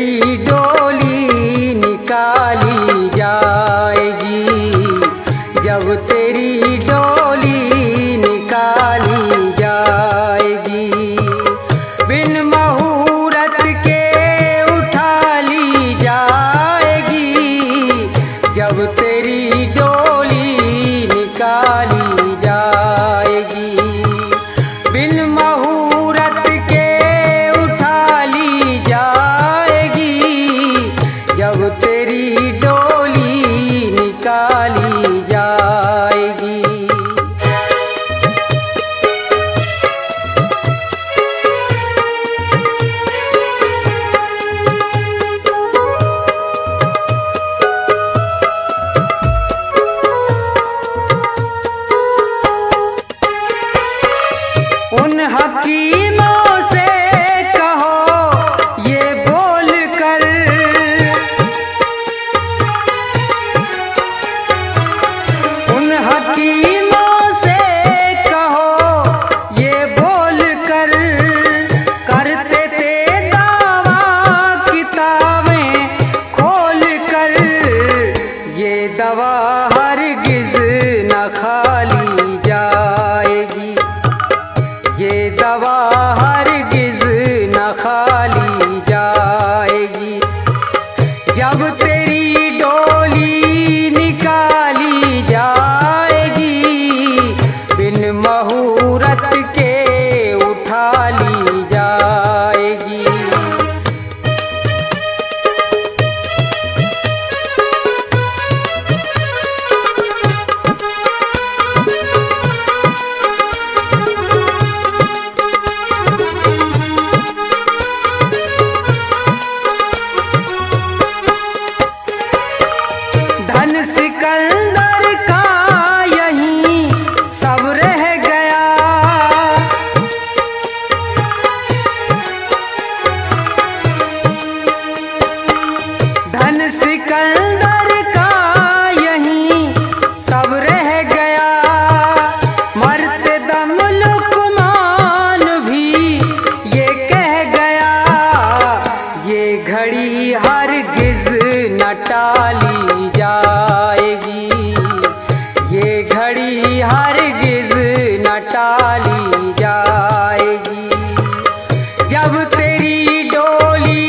तेरी डोली निकाली जाएगी, जब तेरी डोली निकाली जाएगी। बिन मुहूर्त के उठा ली जाएगी, जब तेरी डोली निकाली जाएगी। बिन मुहूर्त के उठा ली जाएगी, जब तेरी डोली निकाली जाएगी। उन हकीमों से कहो ये बोल कर, उन हकीमों से कहो ये बोल कर, करते थे दावा किताबें खोल कर, ये दवा हरगिज न खाली जाएगी, ये दवा हरगिज न खाली जाएगी। जब तेरी डोली निकाली जाएगी, बिन मुहूर्त के उठा ली जाएगी। धन सिकंदर का यहीं सब रह गया, धन सिकंदर का यहीं सब रह गया। मरते दम लुकमान भी ये कह गया, ये घड़ी हरगिज न टाली जाएगी, ये घड़ी हरगिज न टाली जाएगी। जब तेरी डोली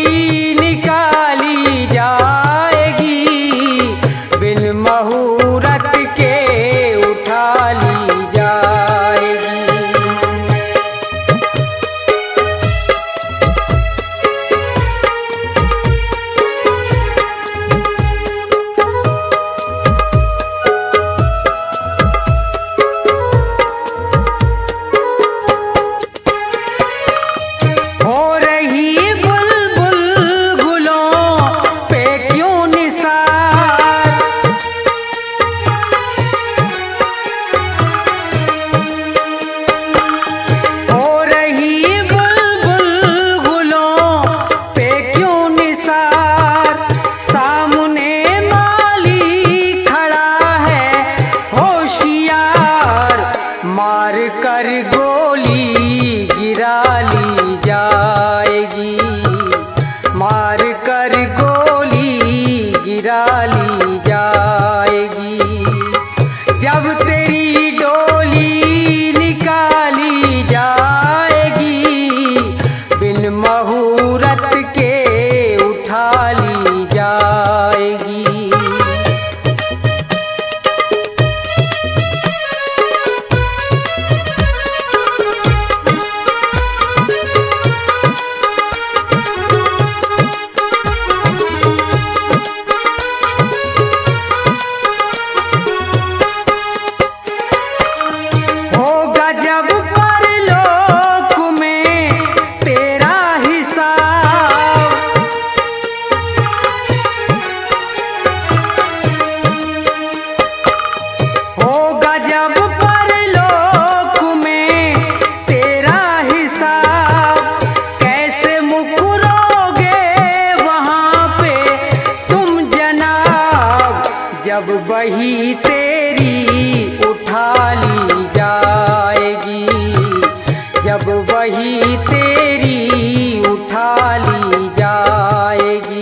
निकाली जाएगी, बिन मुहूर्त के उठा ली जाएगी। हो रही बुलबुल गुलों पे क्यों निसार, हो रही बुलबुल गुलों पे क्यों निसार। सामने माली खड़ा है होशियार, मार कर गोली गिरा ली जाएगी, मार कर गोली गिरा ली जाएगी। जब तेरी डोली निकाली जाएगी, बिन मुहूर्त के उठा ली जाएगी। होगा जब परलोक में तेरा हिसाब, होगा जब परलोक में तेरा हिसाब। कैसे मुकरोगे वहाँ पे तुम जनाब, जब बही तेरी उठा ली जाएगी, जब वही तेरी उठा ली जाएगी।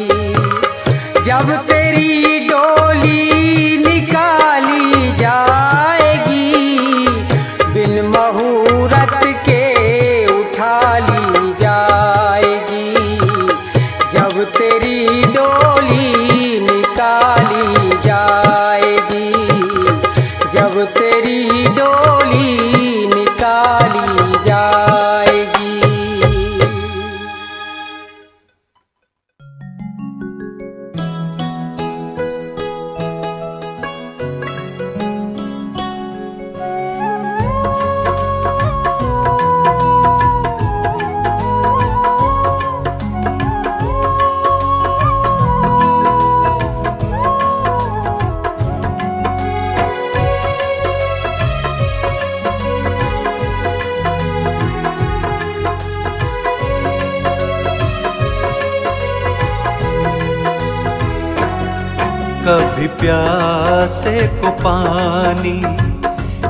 कभी प्यासे को पानी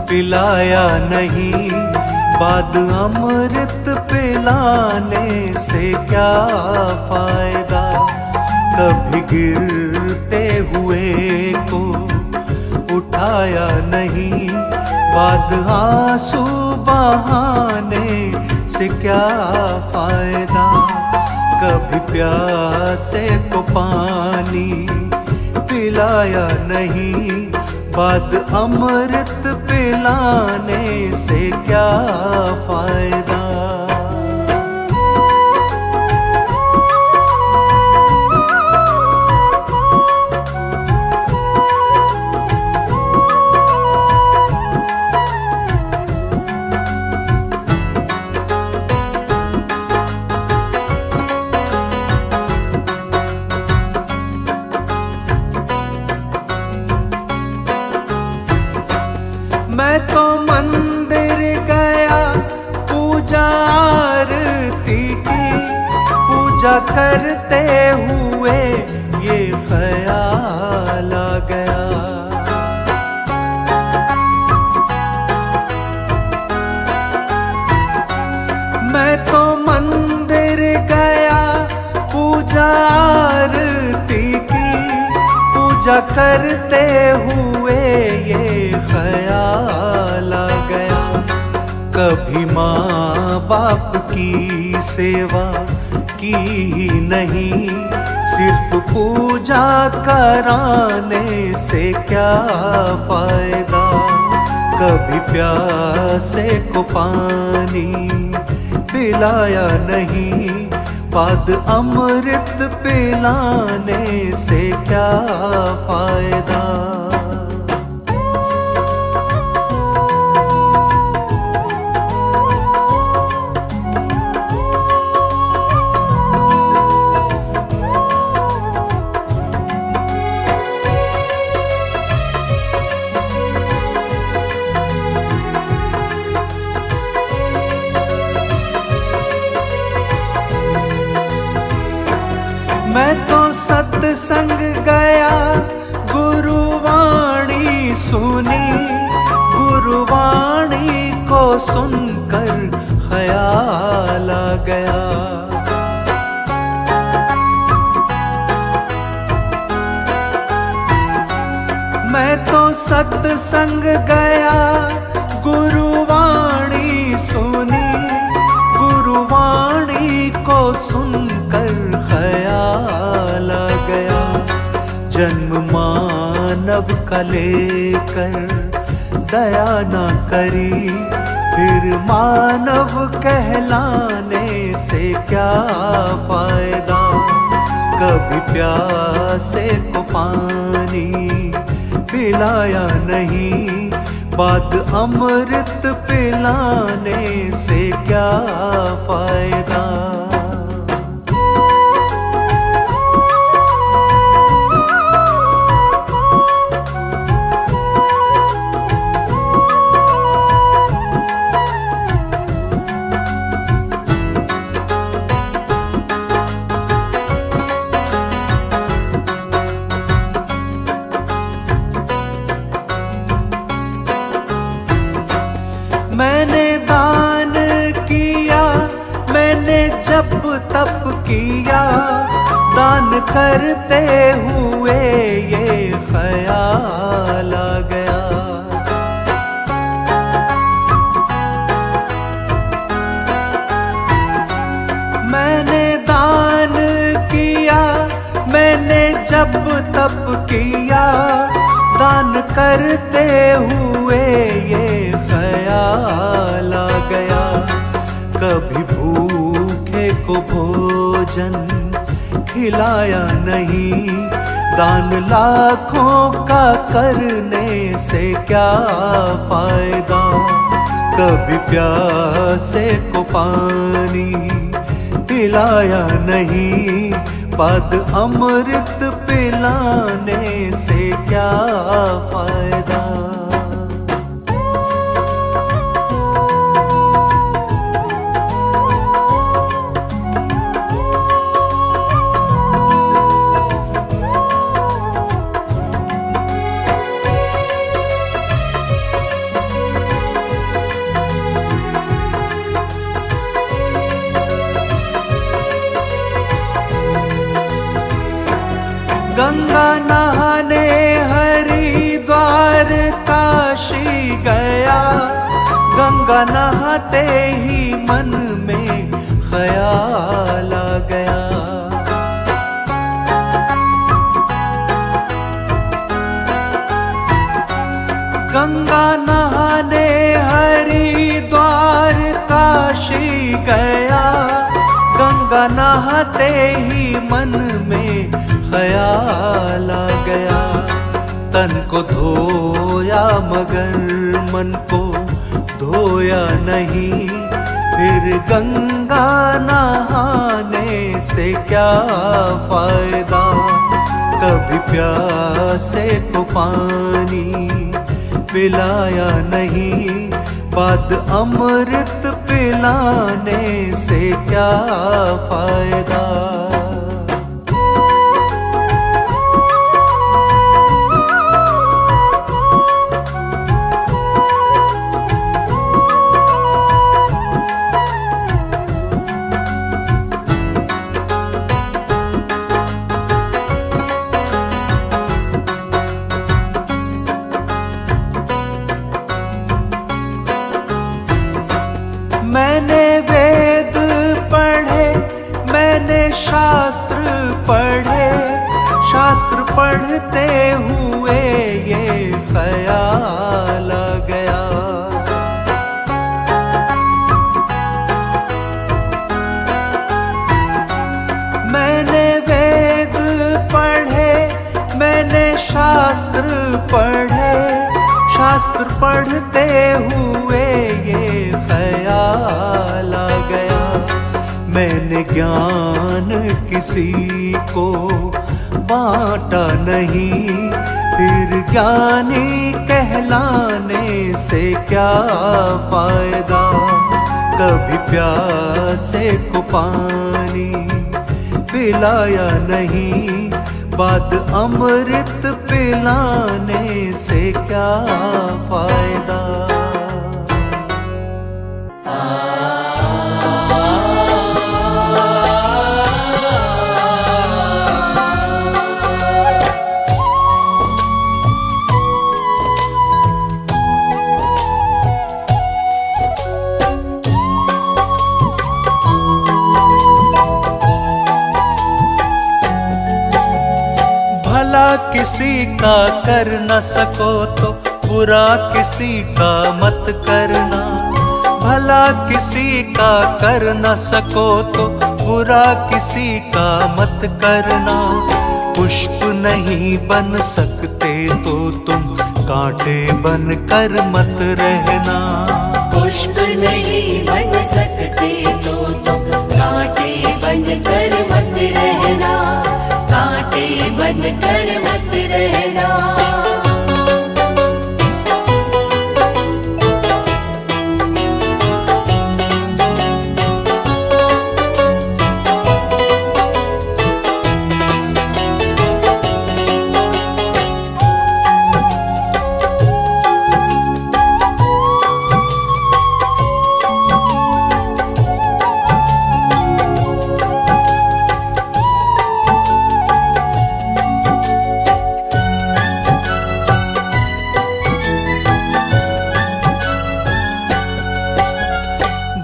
पिलाया नहीं, बाद अमृत पिलाने से क्या फायदा। कभी गिरते हुए को उठाया नहीं, बाद आंसू बहाने से क्या फायदा। कभी प्यासे को पानी पिलाया नहीं, बाद अमृत पिलाने से क्या फायदा। मैं तो मंदिर गया पूजा आरती की, पूजा करते हुए ये ख्याल आ गया। मैं तो मंदिर गया पूजा आरती की, पूजा करते हुए ये ख्याल आ गया। कभी माँ बाप की सेवा की नहीं, सिर्फ पूजा कराने से क्या फायदा। कभी प्यासे को पानी पिलाया नहीं, बाद अमृत पिलाने से क्या फायदा। मैं तो सत्संग गया गुरुवाणी सुनी, गुरुवाणी को सुनकर ख्याल आ गया। मैं तो सत्संग गया गुरुवाणी सुनी, गुरुवाणी को सुनकर ख्याल आ गया। जन्म मानव का लेकर दया न करी, फिर मानव कहलाने से क्या फायदा। कभी प्यासे को पानी पिलाया नहीं, बाद अमृत पिलाने से क्या फायदा। मैंने दान किया, मैंने जप तप किया, दान करते हुए ये ख्याल आ गया। मैंने दान किया, मैंने जप तप किया, दान करते हुए ये ख्याल आ गया। कभी भूखे को भोजन खिलाया नहीं, दान लाखों का करने से क्या फायदा। कभी प्यासे को पानी पिलाया नहीं, बाद अमृत पिलाने से क्या फायदा। गंगा नहाते ही मन में ख्याल आ गया। गंगा नहाने हरिद्वार काशी गया, गंगा नहाते ही मन में ख्याल आ गया। तन को धोया मगर मन को धोया नहीं, फिर गंगा नहाने से क्या फायदा। कभी प्यासे को पानी पिलाया नहीं, बाद अमृत पिलाने से क्या फायदा। मैंने वेद पढ़े, मैंने शास्त्र पढ़े, शास्त्र पढ़ते हुए ये ख्याल आ गया। मैंने वेद पढ़े, मैंने शास्त्र पढ़े, शास्त्र पढ़ते हुए ये ख्याल आ गया। मैंने ज्ञान किसी को बांटा नहीं, फिर ज्ञानी कहलाने से क्या फायदा। कभी प्यासे को पानी पिलाया नहीं, बाद अमृत पिलाने से क्या फायदा। भला किसी का कर न सको तो बुरा किसी का मत करना। भला किसी का कर न सको तो बुरा किसी का मत करना। पुष्प नहीं बन सकते तो तुम कांटे बन कर मत रहना। पुष्प नहीं बन सकते तो तुम कांटे बन कर मत रहना, कांटे बन कर मत रहना।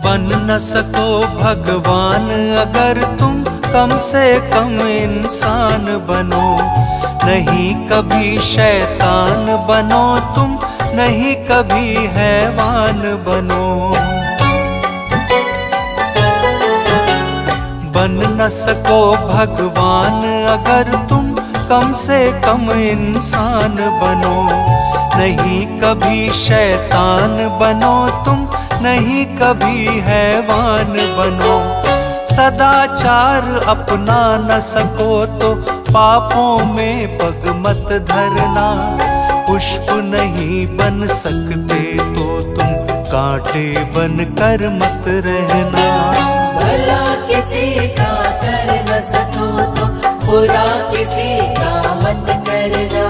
बन न सको भगवान अगर तुम कम से कम इंसान बनो। नहीं कभी शैतान बनो तुम, नहीं कभी हैवान बनो। बन न सको भगवान अगर तुम कम से कम इंसान बनो। नहीं कभी शैतान बनो तुम, नहीं कभी हैवान बनो। सदाचार अपना न सको तो पापों में पग मत धरना। पुष्प नहीं बन सकते तो तुम कांटे बन कर मत रहना। भला किसी का कर न सको तो बुरा किसी का मत करना।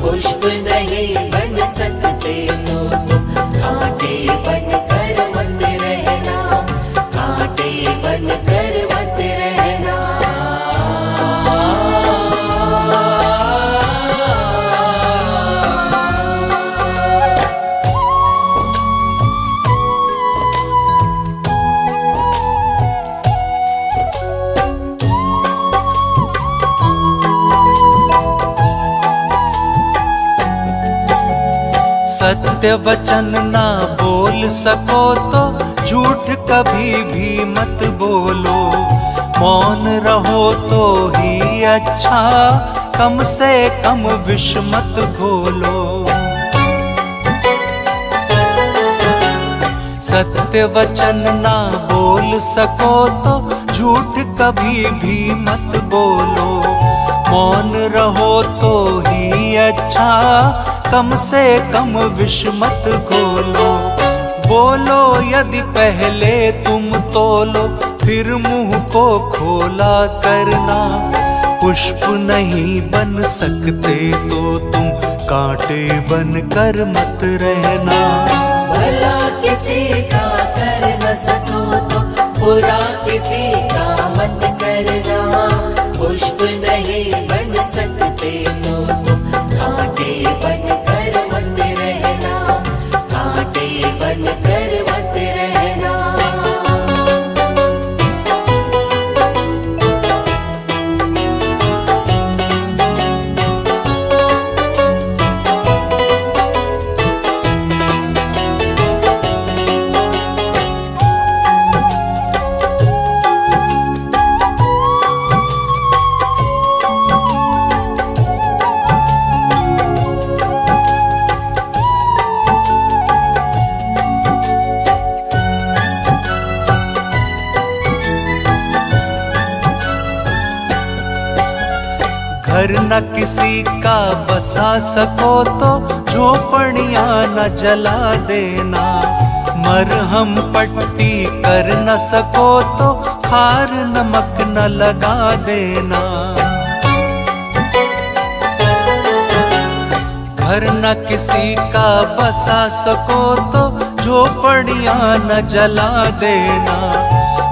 पुष्प नहीं बन सकते तो तुम कांटे बन कर मत रहना, कांटे बन कर मत रहना। सत्य वचन ना बोल सको तो झूठ कभी भी मत बोलो। मौन रहो तो ही अच्छा, कम से कम विष मत घोलो। सत्य वचन ना बोल सको तो झूठ कभी भी मत बोलो। मौन रहो तो ही अच्छा, कम से कम विष मत घोलो। बोलो यदि पहले तुम तोलो, फिर मुंह को खोला करना। पुष्प नहीं बन सकते तो तुम कांटे बन कर मत रहना। भला किसी का कर न सको तो बुरा किसी का मत करना। पुष्प नहीं बन सकते तो तुम कांटे बन कर मत रहना। कांटे बन कर मत रहना। घर न किसी का बसा सको तो झोपड़ियां न जला देना। मरहम पट्टी कर न सको तो खार नमक न लगा देना। घर न किसी का बसा सको तो झोपड़ियां न जला देना।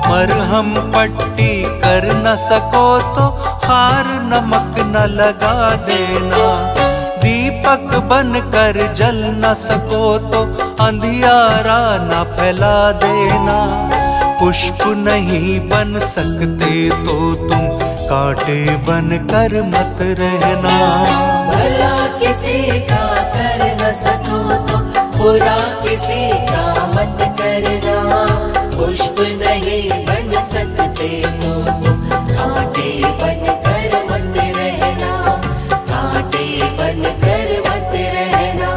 मरहम पट्टी कर न सको तो खार नमक न लगा देना। दीपक बन कर जल न सको तो अंधियारा न फैला देना। पुष्प नहीं बन सकते तो तुम कांटे बन कर मत रहना। भला किसी का कर न सको तो बुरा किसी का मत करना। पुष्प नहीं बन सकते तो तुम कांटे बन कर मत रहना। कांटे बन कर मत रहना।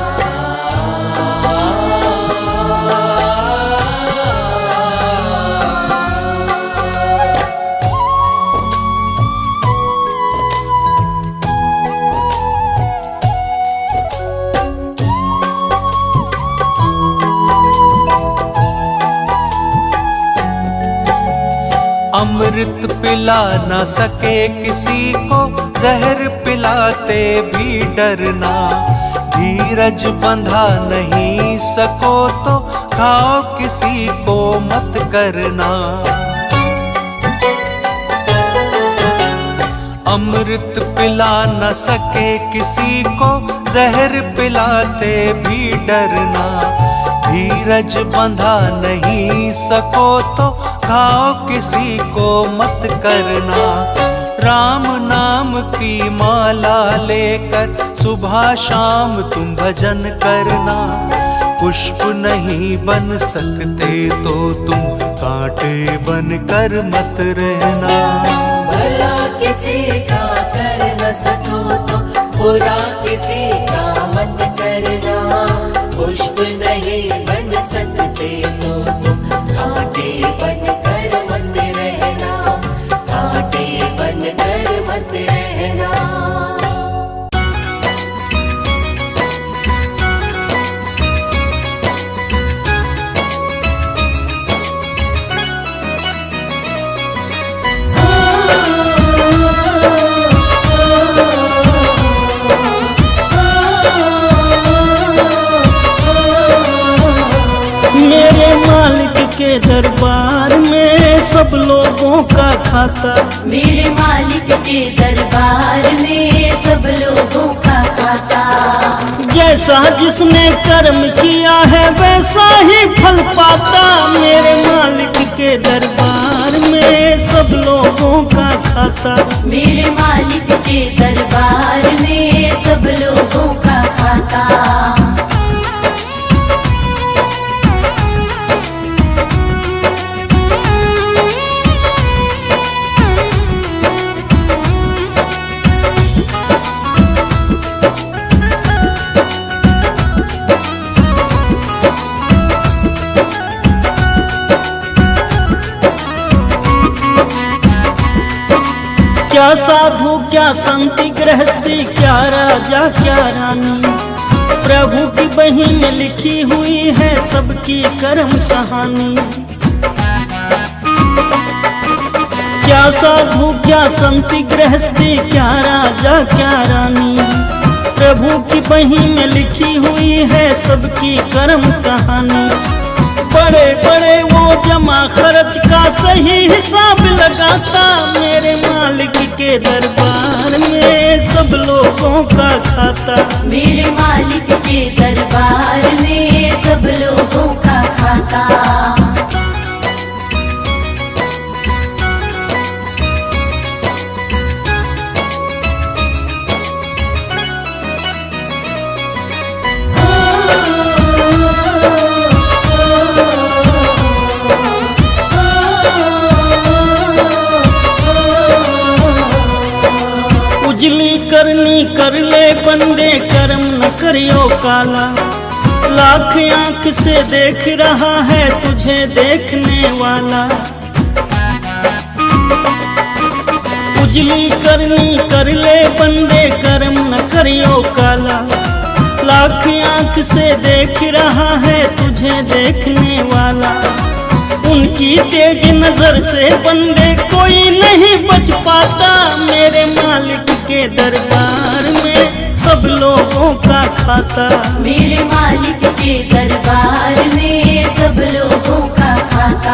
अमृत पिला न सके किसी को, जहर पिलाते भी डरना। धीरज बंधा नहीं सको तो घाव किसी को मत करना। अमृत पिला न सके किसी को, जहर पिलाते भी डरना। धीरज बंधा नहीं सको तो घाव किसी को मत करना। राम नाम की माला लेकर सुबह शाम तुम भजन करना। पुष्प नहीं बन सकते तो तुम कांटे बन कर मत रहना। भला किसी का कर न सको तो बुरा किसी का मत करना। पुष्प नहीं बन सकते तो तुम कांटे बन कर मत रहना। कांटे बन कर मत रहना। मेरे मालिक के दरबार में सब लोगों का खाता। मेरे मालिक के दरबार में सब लोगों का खाता। जैसा जिसने कर्म किया है वैसा ही फल पाता। मेरे मालिक के दरबार में सब लोगों का खाता। मेरे मालिक के दरबार में सब लोगों का खाता। क्या साधु क्या संती गृहस्थी, क्या राजा क्या रानी, प्रभु की बही में लिखी हुई है सबकी कर्म कहानी। क्या साधु क्या संती गृहस्थी, क्या राजा क्या रानी, प्रभु की बही में लिखी हुई है सबकी कर्म कहानी। बड़े बड़े वो जमा खर्च का सही हिसाब लगाता, मेरे मालिक के दरबार में सब लोगों का खाता। मेरे मालिक के दरबार में सब लोगों का खाता। उजली करनी कर ले बंदे, कर्म न करियो काला। लाख आंख से देख रहा है तुझे देखने वाला। उजली करनी कर ले बंदे, कर्म न करियो काला। लाख आंख से देख रहा है तुझे देखने वाला। उनकी तेज नजर से बंदे कोई नहीं बच पाता, मेरे मालिक के दरबार में सब लोगों का खाता। मेरे मालिक के दरबार में सब लोगों का खाता।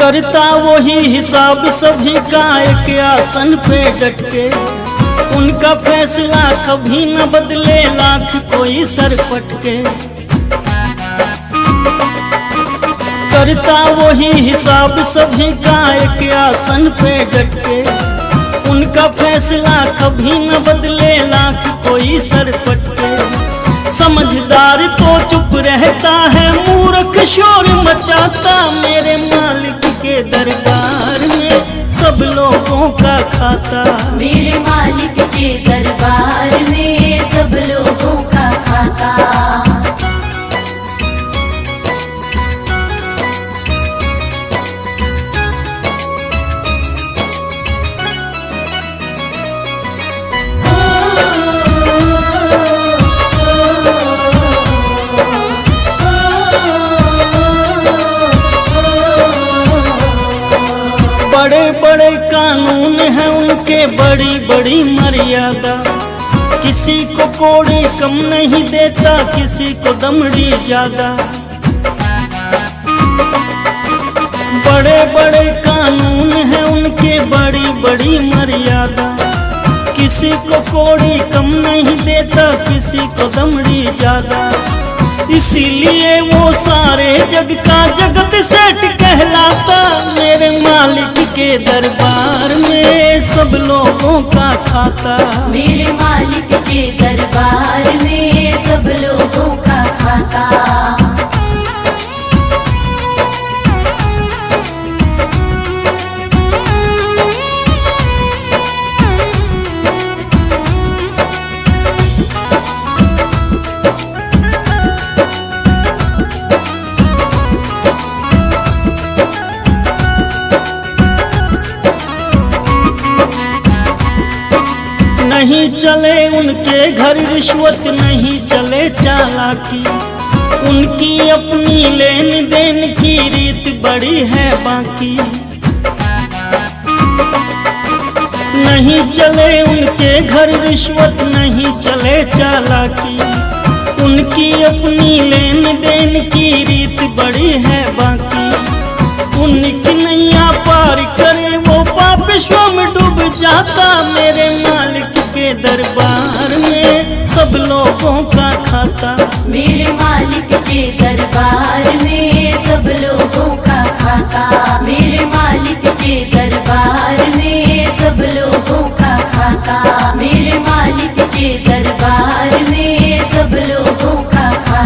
करता वही हिसाब सभी का एक आसन पे डट के। उनका फैसला कभी न बदले लाख कोई सर पटके। करता वही हिसाब सभी का एक आसन पे डट के। उनका फैसला कभी न बदले लाख कोई सर पटके। समझदार तो चुप रहता है, मूर्ख शोर मचाता, मेरे मालिक के दरबार में सब लोगों का खाता। मेरे मालिक के दरबार में सब लोगों का खाता। बड़े बड़े कानून हैं उनके, बड़ी बड़ी मर्यादा। किसी को कोड़ी कम नहीं देता, किसी को दमड़ी ज्यादा। बड़े बड़े कानून हैं उनके, बड़ी बड़ी मर्यादा। किसी को कोड़ी कम नहीं देता, किसी को दमड़ी ज्यादा। इसीलिए वो सारे जग का जगत सेठ कहलाता, मेरे मालिक के दरबार में सब लोगों का खाता। मेरे मालिक के दरबार में सब लोगों का खाता। नहीं चले उनके घर रिश्वत, नहीं चले चालाकी। उनकी अपनी लेन देन की रीत बड़ी है बाकी। नहीं चले उनके घर रिश्वत, नहीं चले चालाकी। उनकी अपनी लेन देन की रीत बड़ी है बाकी। उनकी नैया पार करे वो पाप विश्व में डूब जाता, मेरे मालिक के दरबार में सब लोगों का खाता। मेरे मालिक के दरबार में सब लोगों का खाता। मेरे मालिक के दरबार में सब लोगों का खाता। मेरे मालिक के दरबार में सब लोगों का खाता।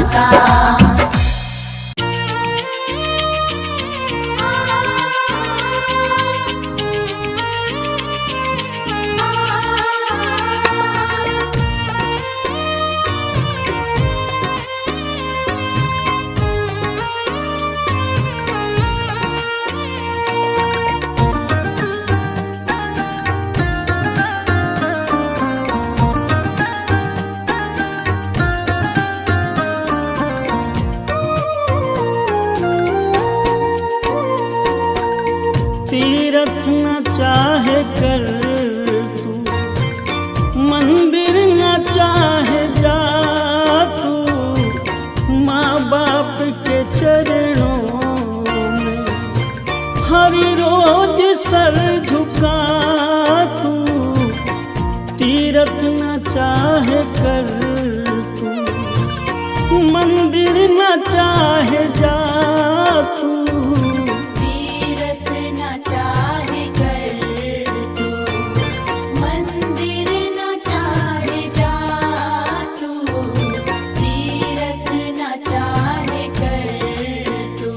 तीरथ न चाहे कर तू, मंदिर न चाहे जा तू, माँ बाप के चरणों में हर रोज सर झुका तू, तीरथ न चाहे कर तू, मंदिर न चाहे जा तू, तीरथ न चाहे कर तू, मंदिर न चाहे जा तू, तीरथ न चाहे कर तू।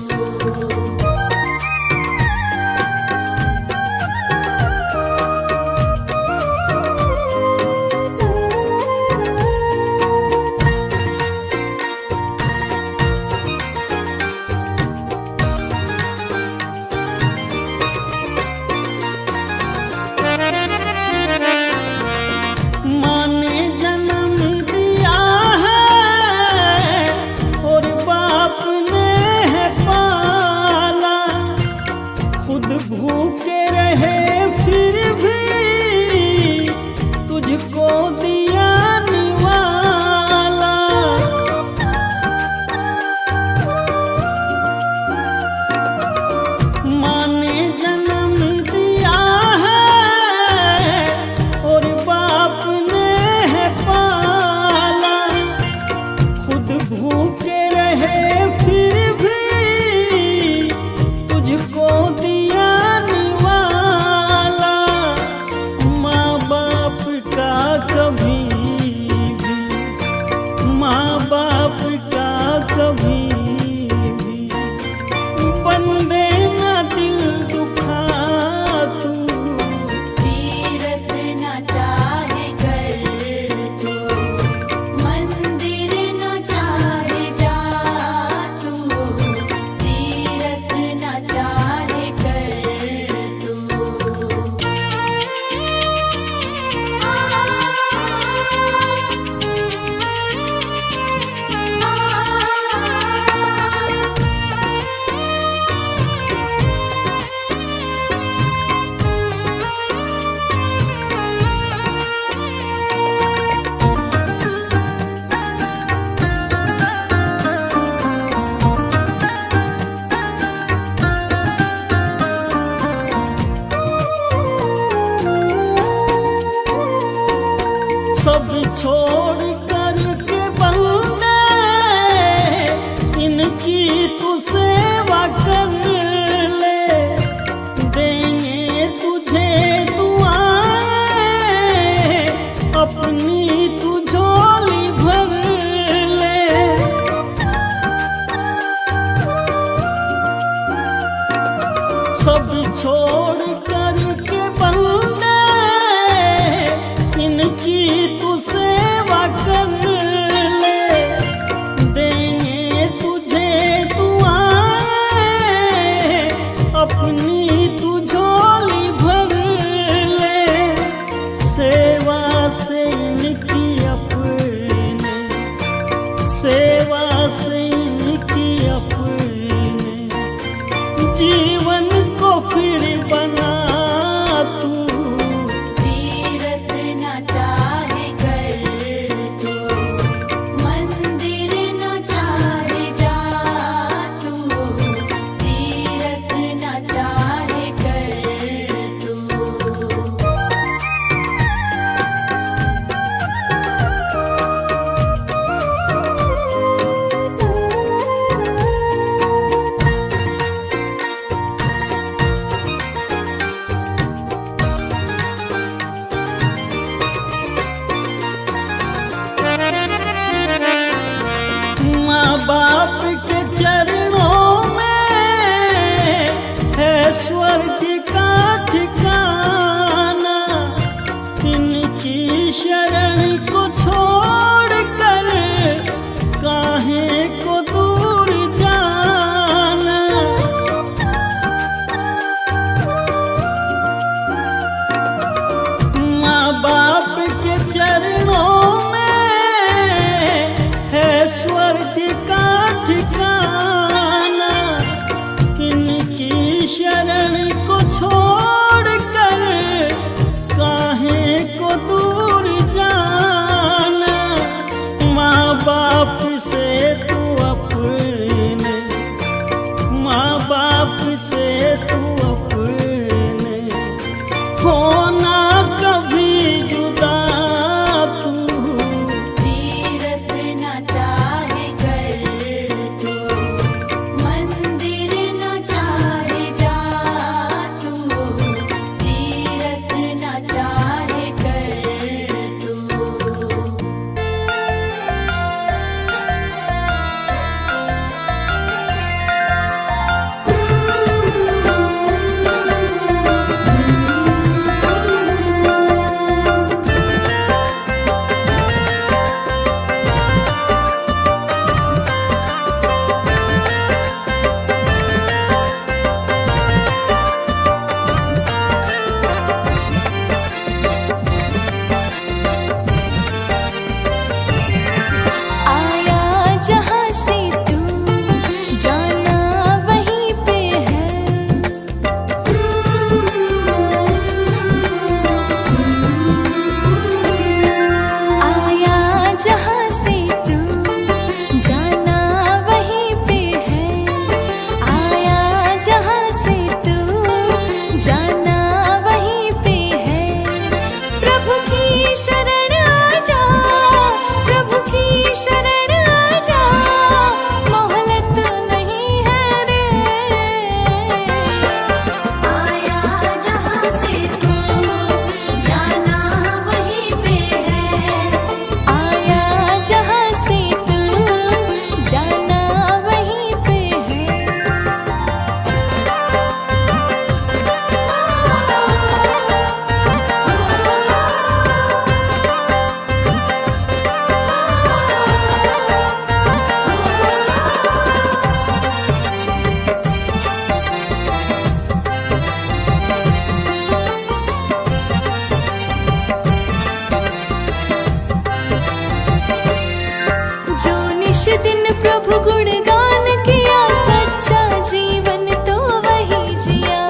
प्रभु गुणगान किया, सच्चा जीवन तो वही जिया।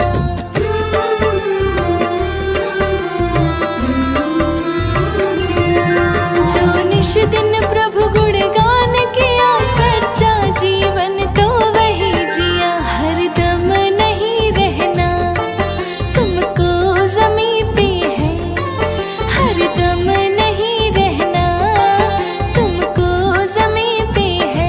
जो निश दिन प्रभु गुणगान किया, सच्चा जीवन तो वही जिया। हरदम नहीं रहना तुमको ज़मीं पे है, हरदम नहीं रहना तुमको ज़मीं पे है।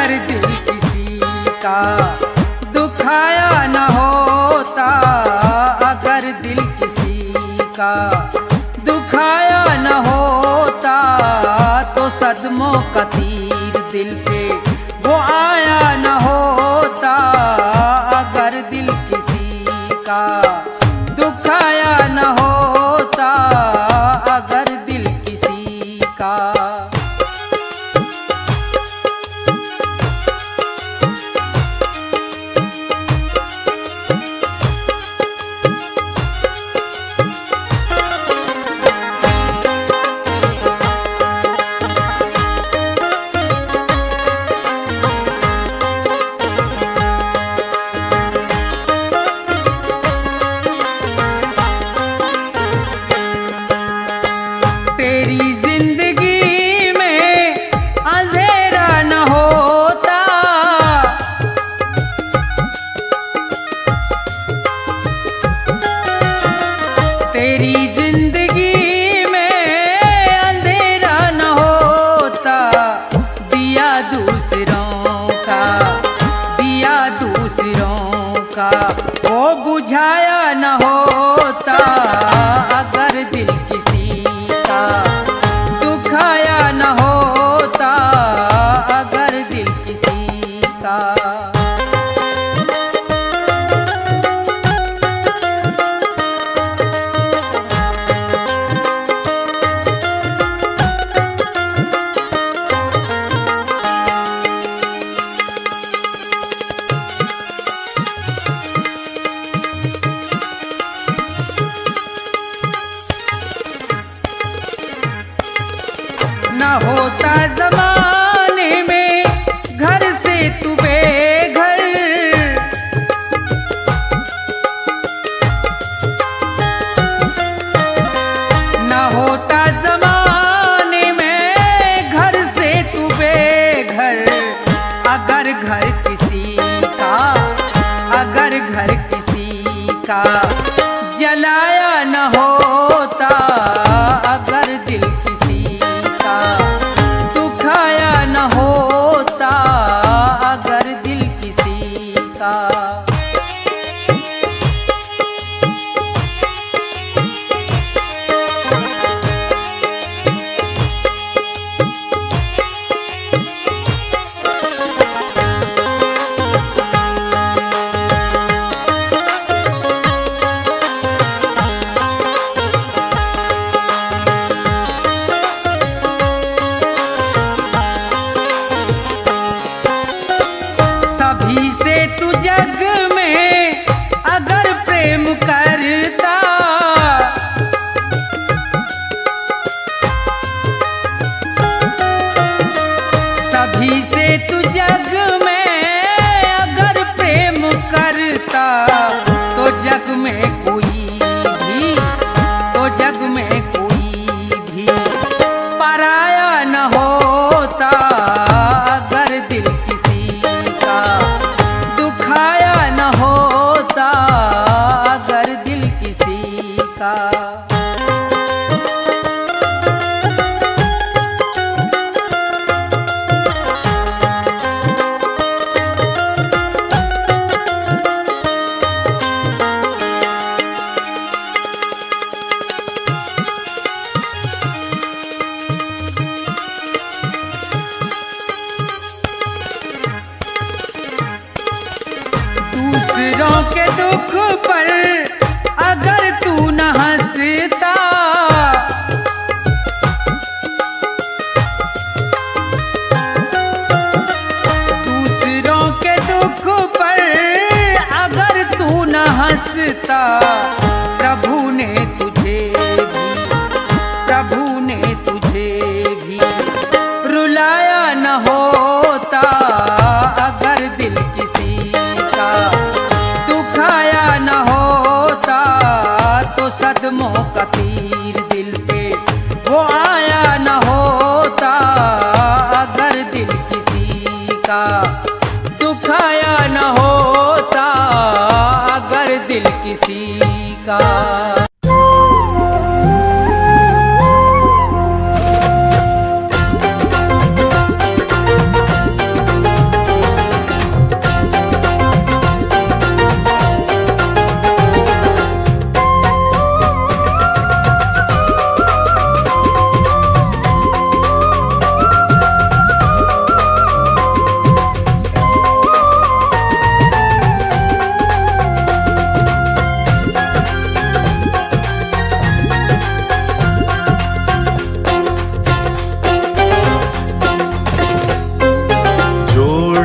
अगर दिल किसी का दुखाया न होता, अगर दिल किसी का दुखाया न होता, तो सदमों का तीर दिल पे वो आया न होता। अगर दिल किसी का दुखाया न होता, अगर दिल किसी का। तेरी जिंदगी में अंधेरा न होता, तेरी जिंदगी में अंधेरा न होता। दिया दूसरों का, दिया दूसरों का वो बुझाया न होता। अगर दिल किसी का दुखाया न होता, अगर दिल किसी का। न होता जमाने में घर से तू बेघर, न होता जमाने में घर से तू बेघर। अगर घर किसी का, अगर घर किसी का जलाया न होता, अगर दिल किसी का दुखाया न होता, अगर दिल किसी का। सभी से तू जग में अगर प्रेम करता, सभी से तू जग में अगर प्रेम करता, तो जग में कोई भी, तो जग में कोई भी पराया न होता। अगर दिल किसी का दुखाया न होता, अगर दिल किसी का। दूसरों के दुख पर अगर तू न हंसता, दूसरों के दुख पर अगर तू न हंसता, प्रभु ने तुझे भी, प्रभु ने तुझे भी रुलाया न होता। अगर दिल किसी का दुखाया न होता, तो सदमों का तीर दिल पे वो आया न होता। अगर दिल किसी का दुखाया न होता, अगर दिल किसी का।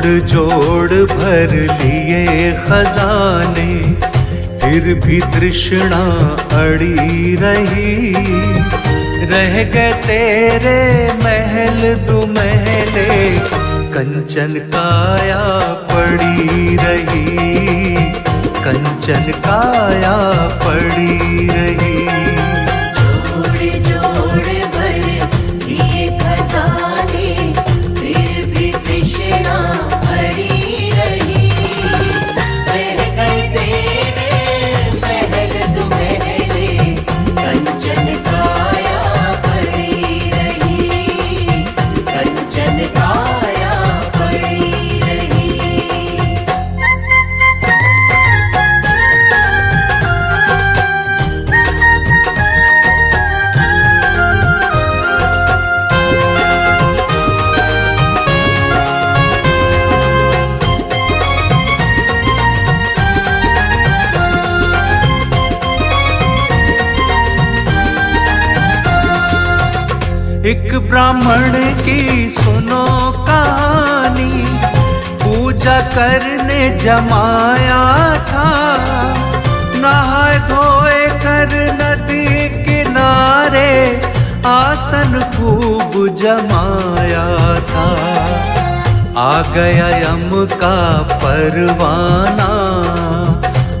जोड़ जोड़ भर लिए खजाने, फिर भी तृष्णा अड़ी रही। रह गए तेरे महल दुमहले, कंचन काया पड़ी रही, कंचन काया पड़ी रही। जोड़ जोड़ भर लिए खजाने, फिर भी तृष्णा अड़ी रही। रह गए तेरे महल दुमहले, कंचन काया पड़ी रही, कंचन काया पड़ी रही। एक ब्राह्मण की सुनो कहानी, पूजा करने जमाया था। नहाए धोए कर नदी किनारे, आसन खूब जमाया था। आ गया यम का परवाना,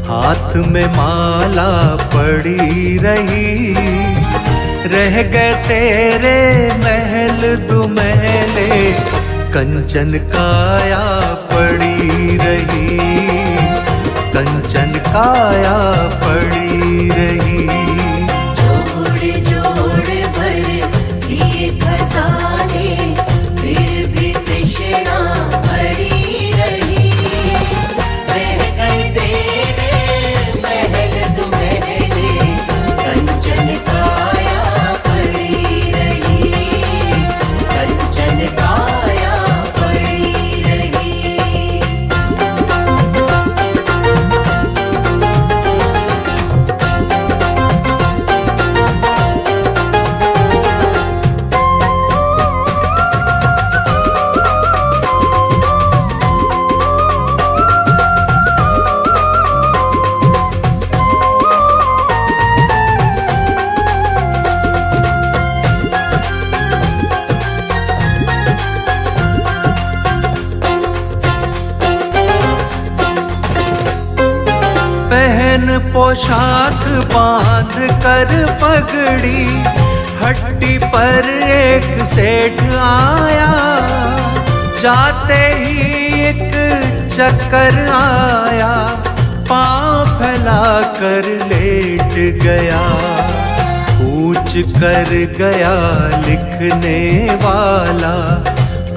हाथ में माला पड़ी रही। रह गए तेरे महल दुमहले, कंचन काया पड़ी रही, कंचन काया पड़ी रही। जोड़ जोड़ भर लिए खजाने, फिर भी तृष्णा अड़ी रही। रह गए तेरे महल दुमहले, कंचन काया पड़ी रही, कंचन काया पड़ी रही। पहन पोशाक बांध कर पगड़ी, हट्टी पर एक सेठ आया। जाते ही एक चक्कर आया, पाँव फैला कर लेट गया। पूछ कर गया लिखने वाला,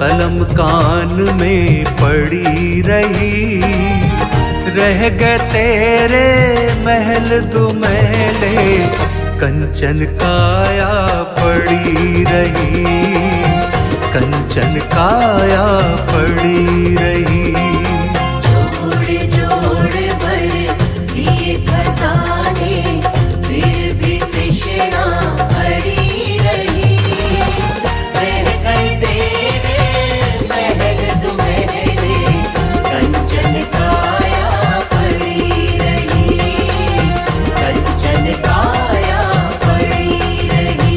कलम कान में पड़ी रही। रह गए तेरे महल दुमहले, कंचन काया पड़ी रही, कंचन काया पड़ी रही। जोड़ जोड़ भर लिए खजाने, फिर भी तृष्णा अड़ी रही। रह गए तेरे महल दुमहले, कंचन काया पड़ी रही, कंचन काया पड़ी रही।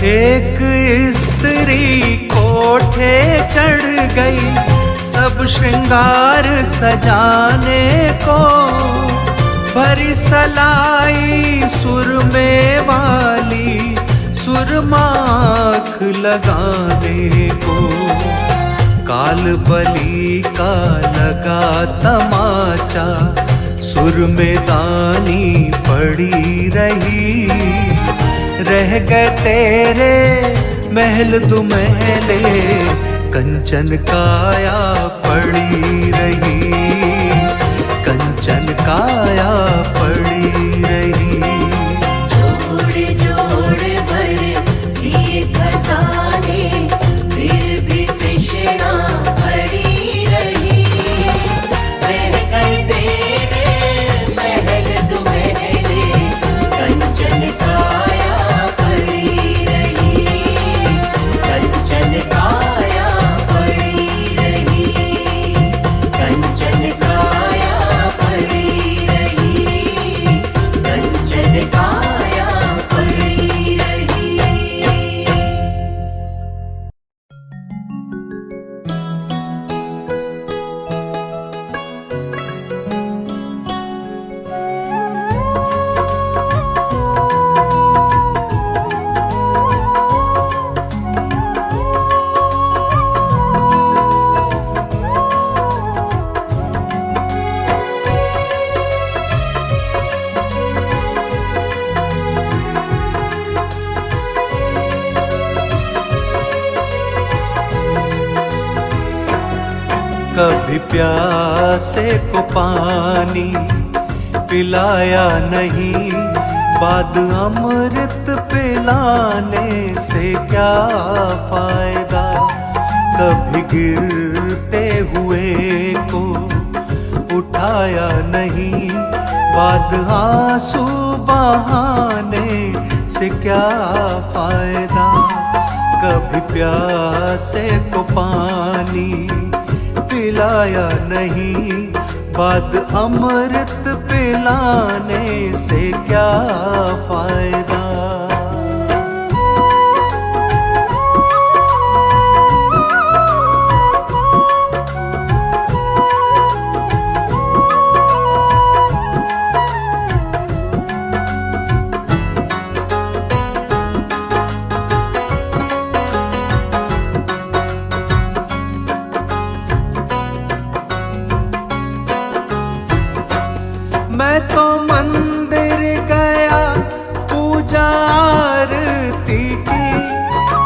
एक स्त्री कोठे चढ़ गई, सब श्रृंगार सजाने को। भरी सलाई सुरमे वाली, सुरमाख लगाने को। काल बलि का लगा तमाचा, सुर में दानी पड़ी रही। रह गए तेरे महल दुमहले, कंचन काया पड़ी रही, कंचन काया पड़ी रही। कभी प्यासे को पानी पिलाया नहीं, बाद अमृत पिलाने से क्या फायदा। कभी गिरते हुए को उठाया नहीं, बाद आंसू बहाने से क्या फायदा। कभी प्यासे को पानी पिलाया नहीं, बाद अमृत पिलाने से क्या फायदा। मैं तो मंदिर गया पूजा आरती की,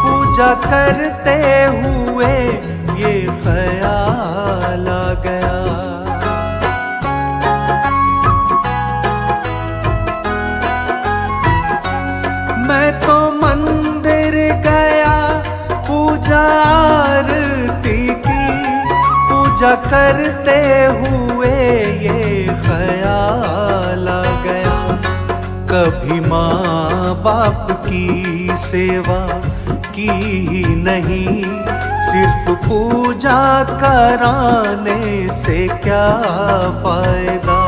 पूजा करते हुए ये ख्याल आ गया। मैं तो मंदिर गया पूजा आरती की, पूजा करते हुए ये ख्याल आ गया। कभी माँ बाप की सेवा की ही नहीं, सिर्फ पूजा कराने से क्या फायदा।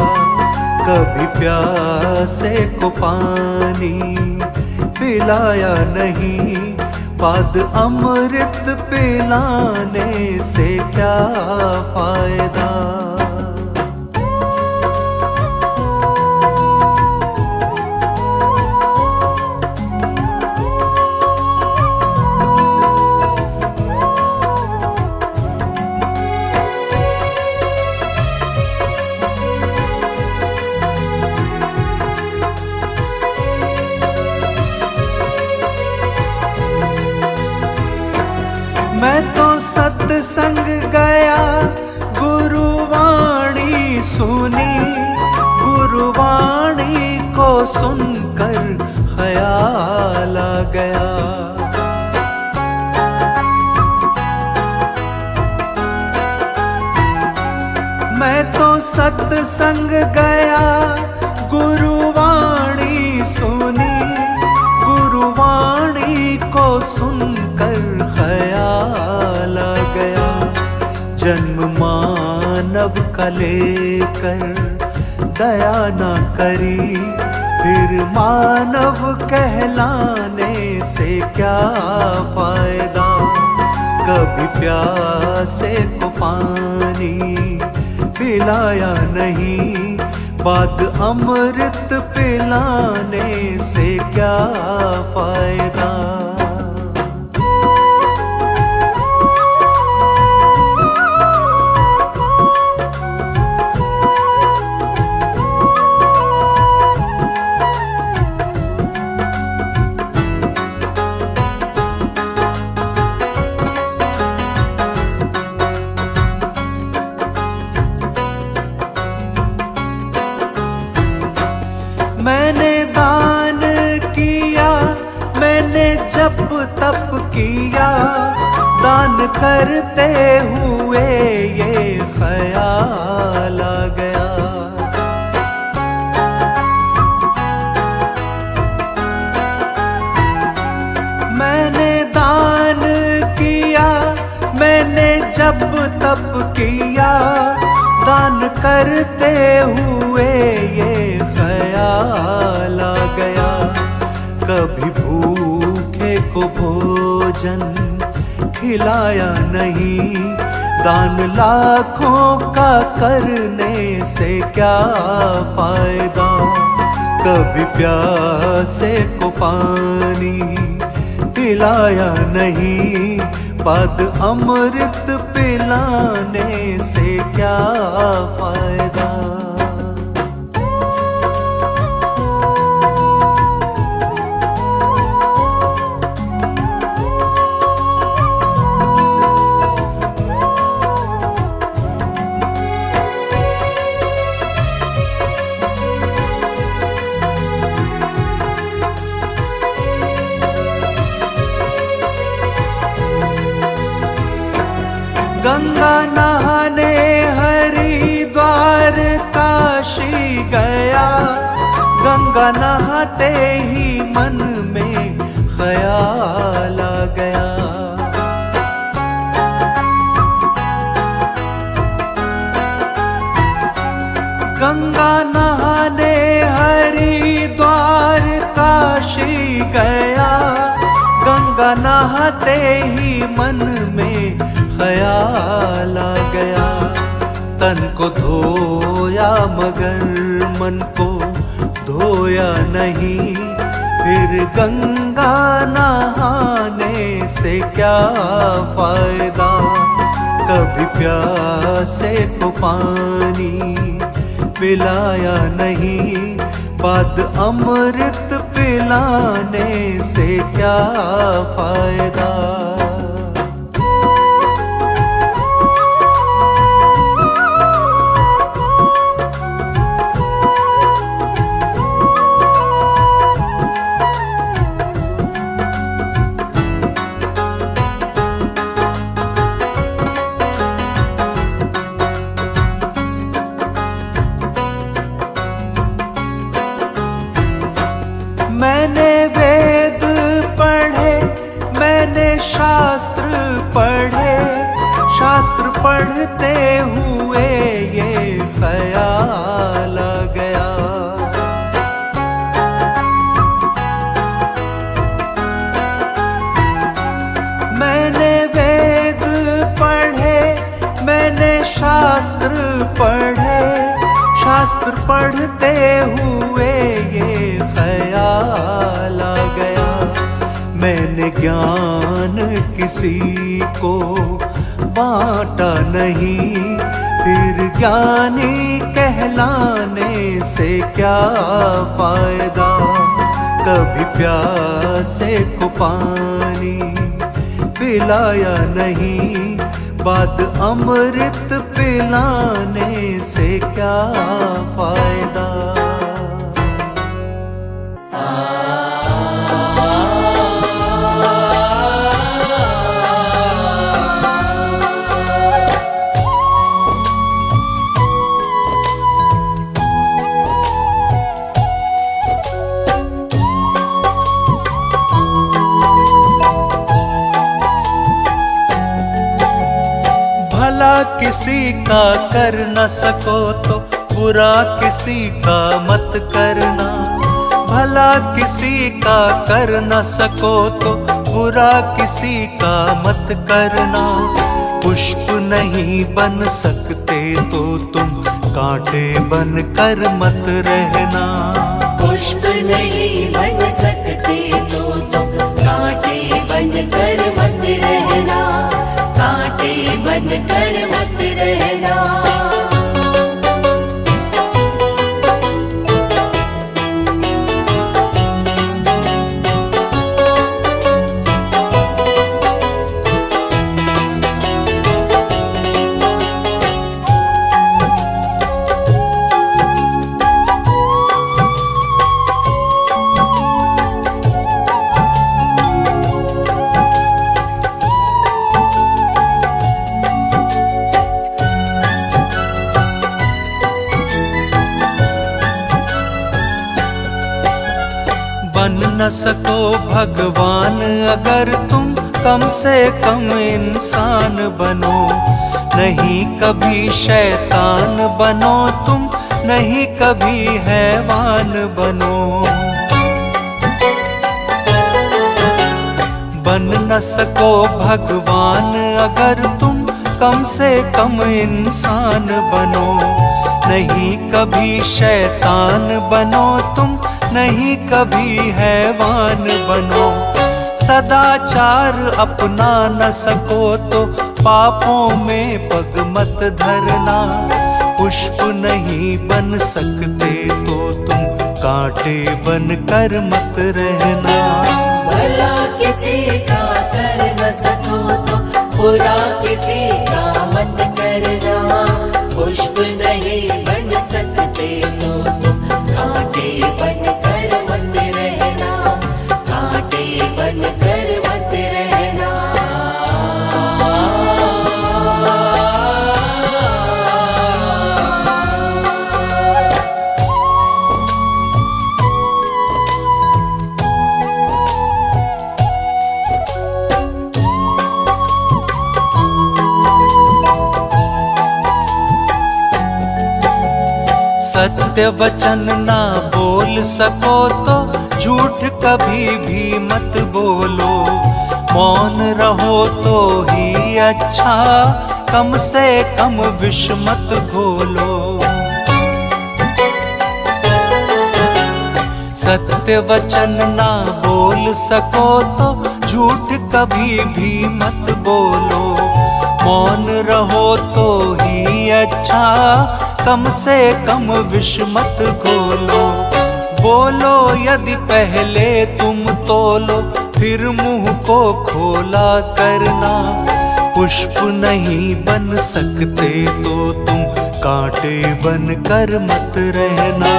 कभी प्यासे को पानी पिलाया नहीं, बाद अमृत पिलाने से क्या फायदा। मैं तो सत्संग गया गुरुवाणी सुनी, गुरुवाणी को सुनकर ख्याल आ गया। मैं तो सत्संग गया गुरुवाणी सुनी, गुरुवाणी को सुनकर ख्याल आ गया। जन्म मानव का लेकर दया न करी, फिर मानव कहलाने से क्या फायदा। कभी प्यासे को पानी पिलाया नहीं, बाद अमृत पिलाने से क्या फायदा। मैंने दान किया, मैंने जप तप किया, दान करते हुए ये ख्याल आ गया। मैंने दान किया, मैंने जप तप किया, दान करते हुए ये ख्याल आ गया। कभी भूखे को भोजन खिलाया नहीं, दान लाखों का करने से क्या फायदा। कभी प्यासे को पानी पिलाया नहीं, बाद अमृत पिलाने से क्या फायदा। नहाते ही मन में ख्याल आ गया। गंगा नहाने हरिद्वार काशी गया, गंगा नहाते ही मन में ख्याल आ गया। तन को धोया मगर मन को धोया नहीं, फिर गंगा नहाने से क्या फायदा। कभी प्यासे को पानी पिलाया नहीं, बाद अमृत पिलाने से क्या फायदा। मैंने वेद पढ़े, मैंने शास्त्र पढ़े, शास्त्र पढ़ते हुए ये ख्याल आ गया। मैंने वेद पढ़े, मैंने शास्त्र पढ़े, शास्त्र पढ़ते हुए ये ख्याल आ गया। मैंने ज्ञान किसी को बांटा नहीं, फिर ज्ञानी कहलाने से क्या फायदा। कभी प्यासे को पानी पिलाया नहीं, बाद अमृत पिलाने से क्या फायदा। भला किसी का कर न सको तो बुरा किसी का मत करना। भला किसी का कर न सको तो बुरा किसी का मत करना। पुष्प नहीं बन सकते तो तुम कांटे बन कर मत रहना। पुष्प नहीं बन सकते तो तुम कांटे बन कर मत रहना, कांटे बन कर मत रहना। बन न सको भगवान अगर तुम कम से कम इंसान बनो। नहीं कभी शैतान बनो तुम, नहीं कभी हैवान बनो। बन न सको भगवान अगर तुम कम से कम इंसान बनो। नहीं कभी शैतान बनो तुम, नहीं कभी हैवान बनो। सदाचार अपना न सको तो पापों में पग मत धरना। पुष्प नहीं बन सकते तो तुम कांटे बन कर मत रहना। भला किसी का कर न सको तो बुरा किसी का मत करना। पुष्प नहीं बन सकते तो तुम कांटे बन कर मत रहना, कांटे बन कर मत रहना। सत्य वचन ना बोल सको तो झूठ कभी भी मत बोलो। मौन रहो तो ही अच्छा, कम से कम विष मत घोलो। सत्य वचन ना बोल सको तो झूठ कभी भी मत बोलो। मौन रहो तो ही अच्छा, कम से कम विष मत घोलो। बोलो यदि पहले तुम तोलो, फिर मुंह को खोला करना। पुष्प नहीं बन सकते तो तुम कांटे बन कर मत रहना।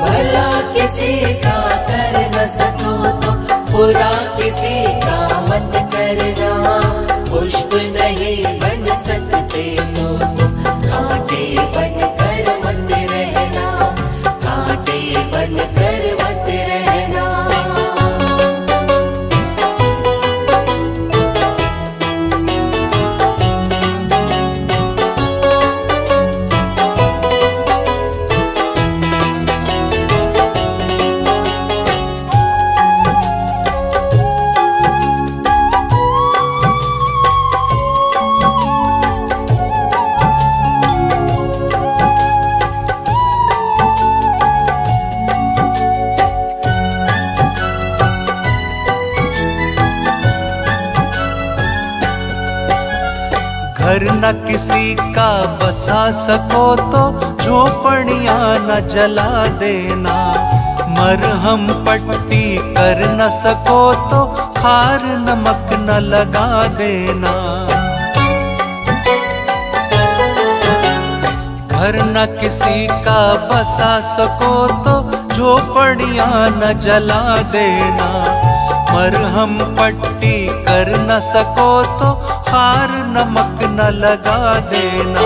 भला किसी का कर न सको तो बुरा किसी का मत करना। पुष्प नहीं बन सकते तो तुम कांटे बन कर मत रहना। कांटे बन कर मत रहना। घर न किसी का बसा सको तो झोपड़ियां न जला देना। मरहम पट्टी कर न सको तो खार नमक न लगा देना। घर न किसी का बसा सको तो झोपड़ियां न जला देना। मरहम पट्टी कर न सको तो खार नमक न लगा देना।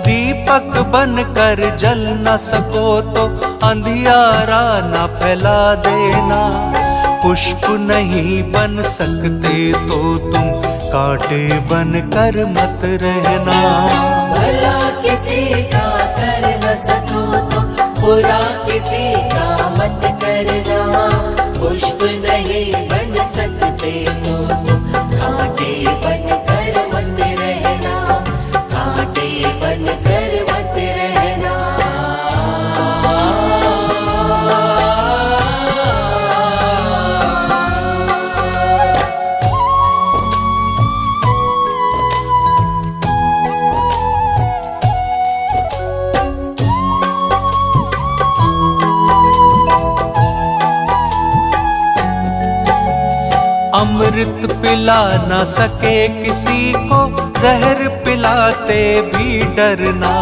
दीपक बन कर जल न सको तो अंधियारा न फैला देना। पुष्प नहीं बन सकते तो तुम कांटे बन कर मत रहना। भला किसी का कर न सको तो बुरा किसी का मत करना। पुष्प नहीं बन सकते तो तुम कांटे बन कर मत रहना। कांटे बन कर मत रहना। अमृत पिला न सके किसी को, जहर पिलाते भी डरना।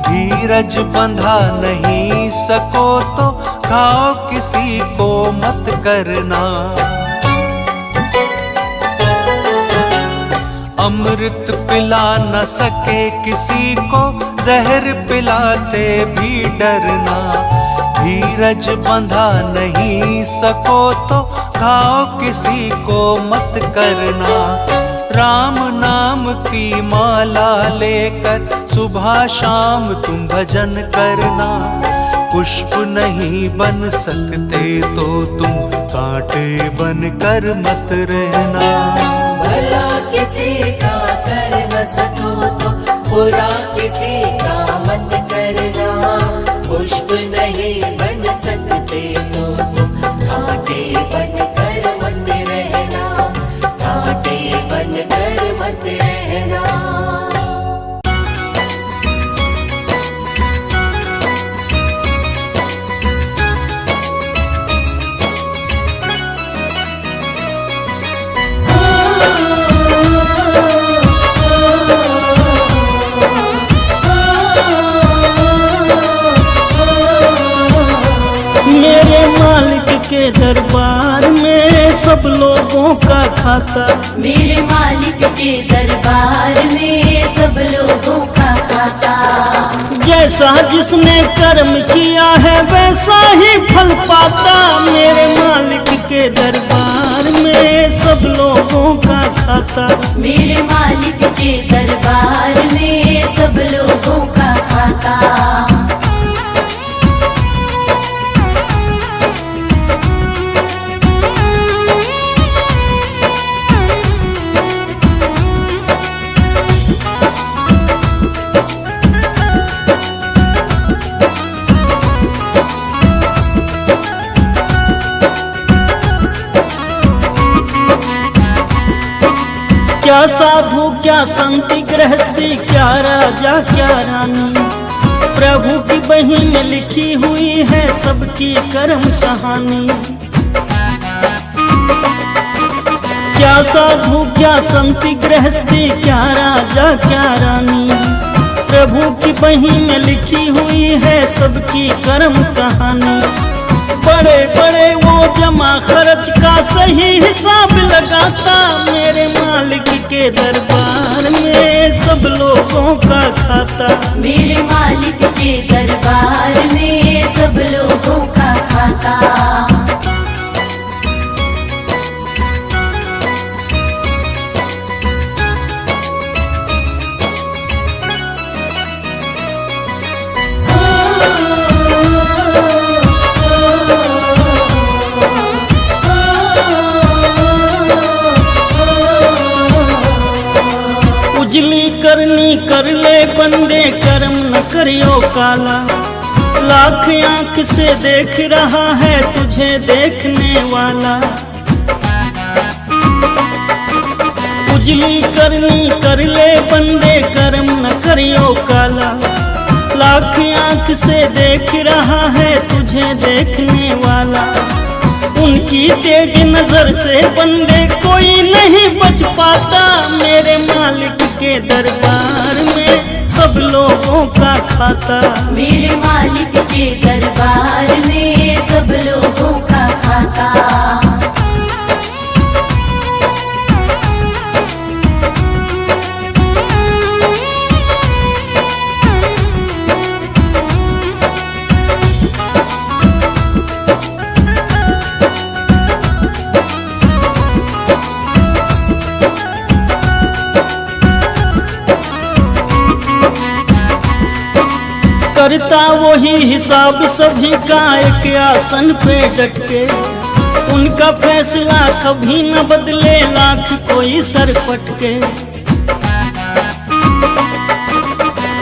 धीरज बंधा नहीं सको तो घाव किसी को मत करना। अमृत पिला न सके किसी को, जहर पिलाते भी डरना। धीरज बंधा नहीं सको तो घाव किसी को मत करना। राम नाम की माला लेकर सुबह शाम तुम भजन करना। पुष्प नहीं बन सकते तो तुम कांटे बन कर मत रहना। भला किसी का कर न सको तो बुरा किसी का मत करना। पुष्प नहीं बन सकते तो तुम कांटे बन कर मत रहना। कांटे बन कर मत रहना। मेरे मालिक के दरबार में सब लोगों का खाता। मेरे मालिक के दरबार में सब लोगों का खाता। जैसा जिसने कर्म किया है वैसा ही फल पाता। मेरे मालिक के दरबार में सब लोगों का खाता। मेरे मालिक के दरबार में सब लोगों का खाता। क्या साधु क्या संति गृहस्थी, क्या राजा क्या रानी, प्रभु की बही में लिखी हुई है सबकी कर्म कहानी। क्या साधु क्या संति गृहस्थी, क्या राजा क्या रानी, प्रभु की बही में लिखी हुई है सबकी कर्म कहानी। बड़े बड़े वो जमा खर्च का सही हिसाब लगाता, मेरे मालिक के दरबार में सब लोगों का खाता। मेरे मालिक के दरबार में सब लोगों का खाता। उजली करनी कर ले बंदे, कर्म न करियो काला। लाख आंख से देख रहा है तुझे देखने वाला। उजली करनी कर ले बंदे, कर्म न करियो काला। लाख आंख से देख रहा है तुझे देखने वाला। उनकी तेज नजर से बंदे कोई नहीं बच पाता, मेरे मालिक के दरबार में सब लोगों का खाता। मेरे मालिक के दरबार में सब लोगों का खाता। करता वही हिसाब सभी का एक आसन पे डट के। उनका फैसला कभी न बदले लाख कोई सर पटके।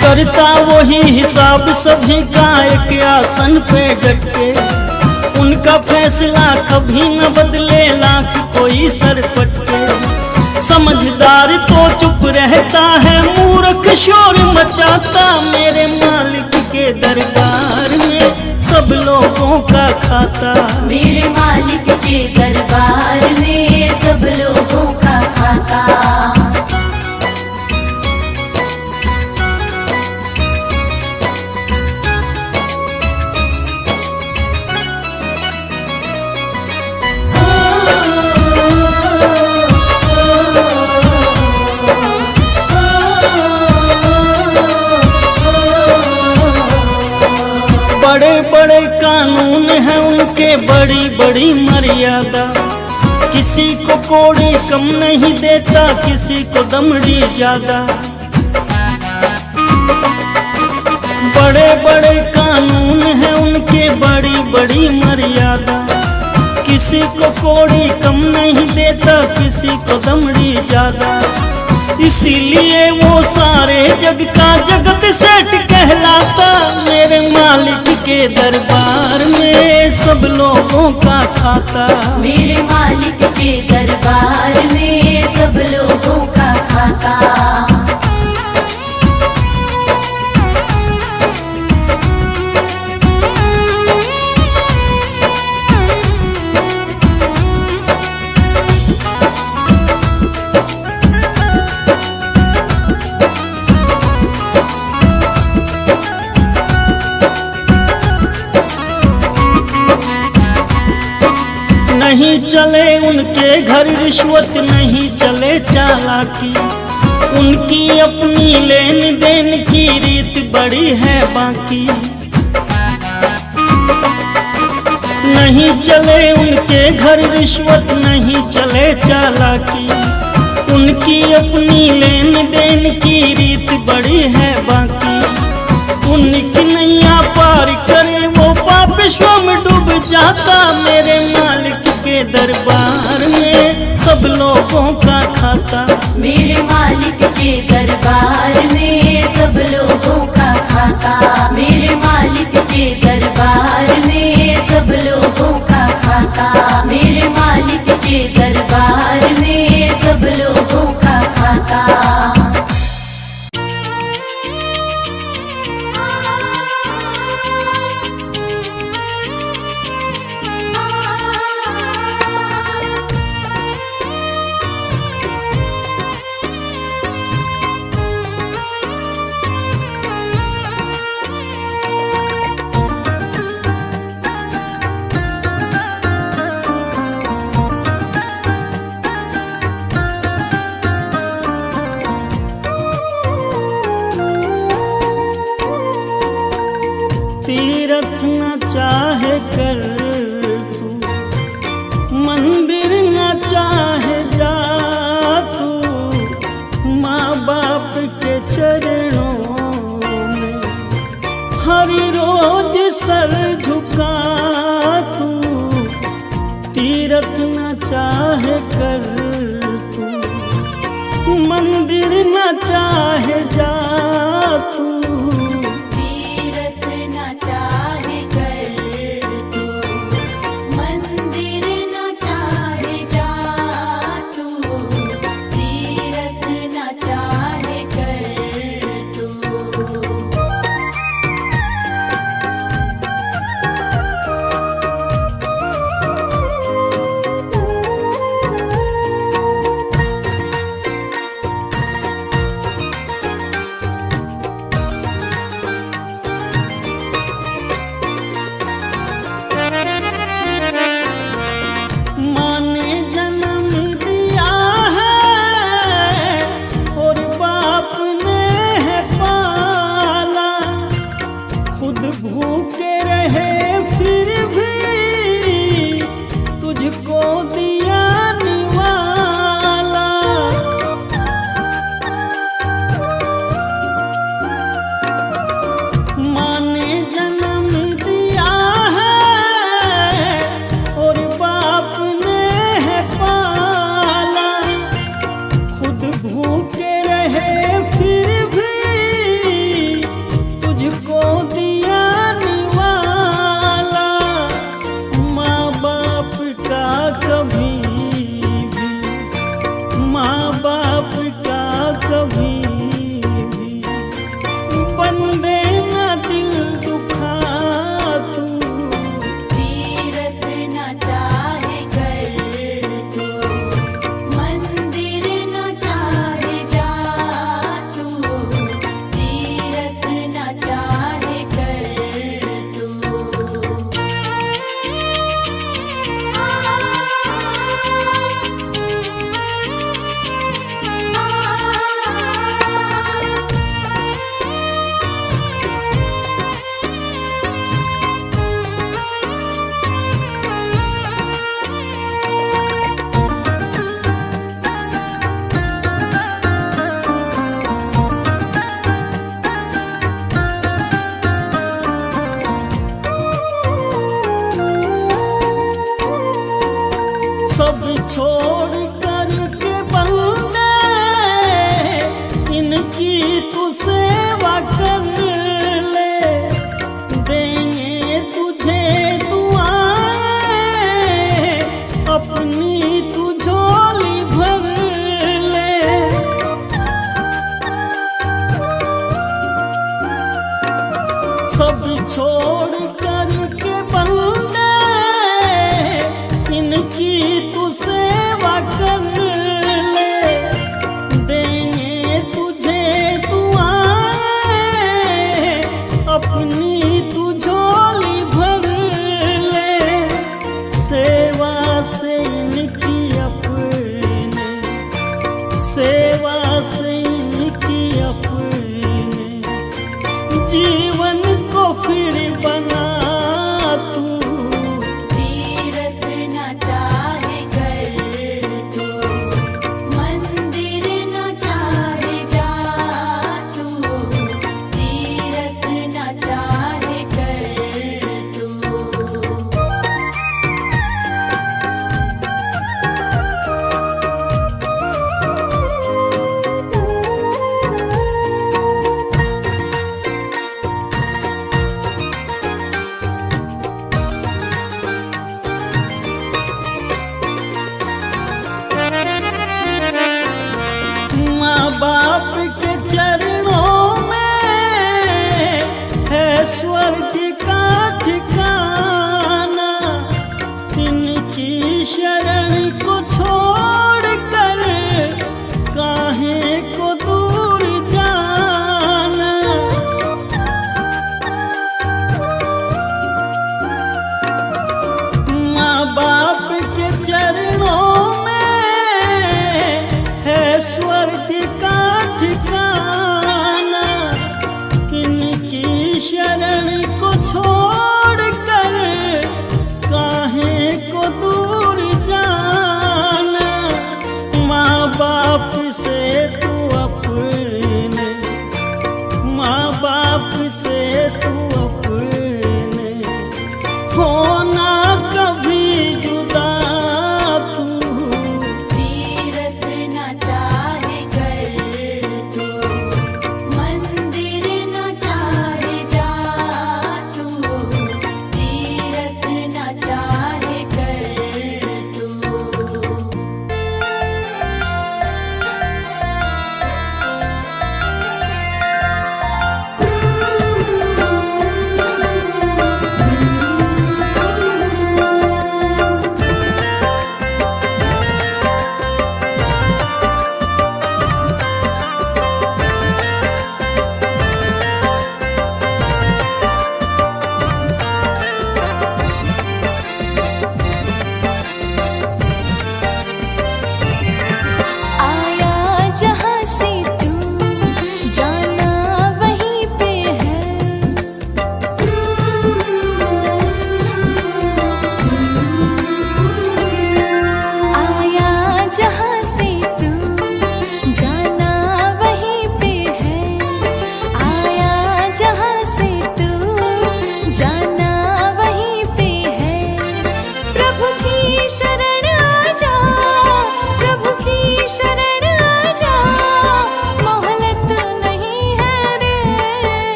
करता वही हिसाब सभी का एक आसन पे डट के। उनका फैसला कभी न बदले लाख कोई सर पटके। समझदार तो चुप रहता है, मूर्ख शोर मचाता, मेरे मालिक के दरबार में सब लोगों का खाता। मेरे मालिक के दरबार में सब लोगों का खाता। बड़े बड़े कानून हैं उनके, बड़ी बड़ी मर्यादा। किसी को कोड़ी कम नहीं देता, किसी को दमड़ी ज्यादा। बड़े बड़े कानून हैं उनके, बड़ी बड़ी मर्यादा। किसी को कोड़ी कम नहीं देता, किसी को दमड़ी ज्यादा। इसीलिए वो सारे जग का जगत सेठ कहलाता, मेरे मालिक के दरबार में सब लोगों का खाता। मेरे मालिक के दरबार में सब लोगों का खाता। नहीं चले उनके घर रिश्वत, नहीं चले चालाकी। उनकी अपनी लेन देन की रीत बड़ी है बाकी। नहीं चले उनके घर रिश्वत, नहीं चले चालाकी। उनकी अपनी लेन देन की रीत बड़ी है बाकी। उनकी नैया पार करे वो पाप विश्व में डूब जाता, मेरे मालिक के दरबार में सब लोगों का खाता। मेरे मालिक के दरबार में सब लोगों का खाता। मेरे मालिक के दरबार में सब लोगों का खाता। मेरे मालिक के दरबार में सब लोगों का खाता। मंदिर न चाहे जा तू माँ बाप के चरणों में, हर रोज सर झुका तू तीरथ न चाहे कर तू, मंदिर न चाहे जा तू तीरथ न चाहे कर तू, मंदिर न चाहे जा तू, तीरथ न चाहे कर तू। माँ ने जन्म दिया है और बाप ने है पाला, खुद भूखे रहे फिर भी तुझको दिया निवाला। माँ ने जन्म दिया है और बाप ने है पाला, खुद भूखे रहे फिर भी तुझको दिया निवाला। माँ बाप का कभी भी, माँ बाप का कभी भी बंदे न दिल दुखा तू, तीरथ न चाहे कर तू, मंदिर न चाहे जा तू, तीरथ न चाहे कर तू। सब छोड़ कर के बंदे इनकी तू सेवा कर ले, देंगे तुझे दुआएं अपनी तू झोली भर ले। सब छोड़ कर के बंदे इनकी तू सेवा कर ले, देंगे तुझे दुआएं अपनी तू झोली भर ले। सेवा से इनकी अपने, सेवा से इनकी अपने जीवन को फिर बना तू, तीरथ न चाहे कर तू, मंदिर न चाहे जा तू, तीरथ न चाहे कर तू। माँ बाप के चरणों में है स्वर्ग का ठिकाना, इनकी शरण को छोड़ कर काहे को दूर जाना। माँ बाप के चरणों में है स्वर्ग का ठिकाना, इनकी शरण को छोड़ कर काहे को दूर जा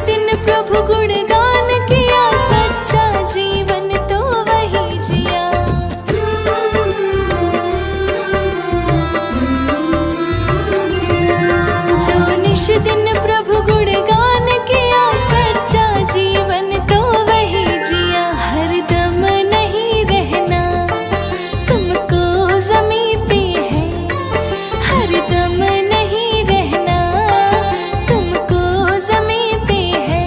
दिन प्रभु गुणगान किया, सच्चा जीवन तो वही जिया। जो निश दिन प्रभु गुणगान किया, सच्चा जीवन तो वही जिया। हरदम नहीं रहना तुमको ज़मीं पे है, हरदम नहीं रहना तुमको ज़मीं पे है।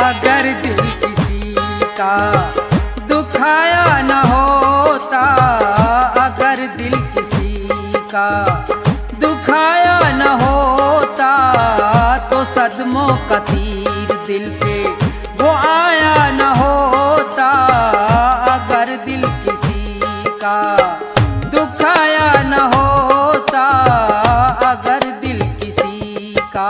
अगर दिल किसी का दुखाया न होता, अगर दिल किसी का दुखाया न होता, तो सदमों का तीर दिल पे वो आया न होता। अगर दिल किसी का दुखाया न होता, अगर दिल किसी का।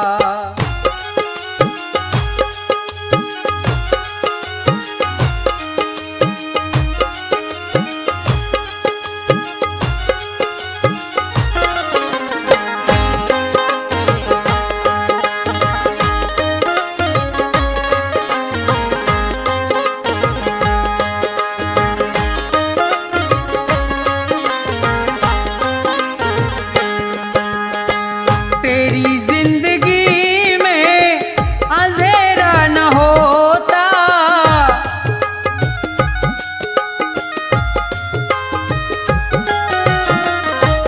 तेरी जिंदगी में अंधेरा न होता,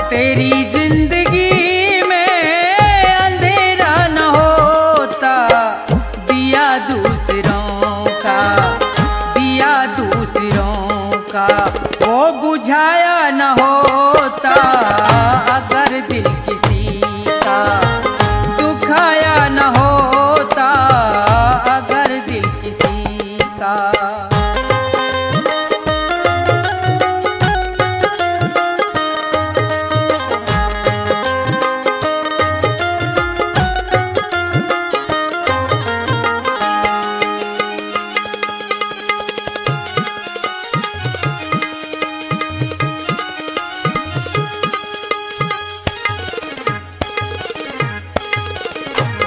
तेरी जिंदगी में अंधेरा न होता। दिया दूसरों का, दिया दूसरों का वो बुझाया न होता। अगर दिल किसी का दुखाया न होता, अगर दिल किसी का।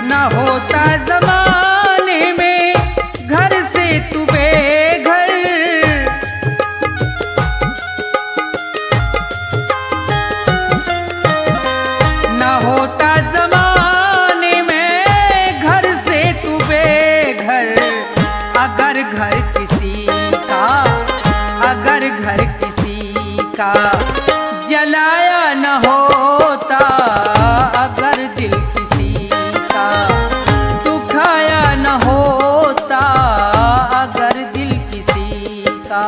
न होता जमाने में घर से तू बेघर, न होता जमाने में घर से तू बेघर। अगर घर किसी का, अगर घर किसी का जलाया न होता, अगर दिल किसी का दुखाया न होता, अगर दिल किसी का।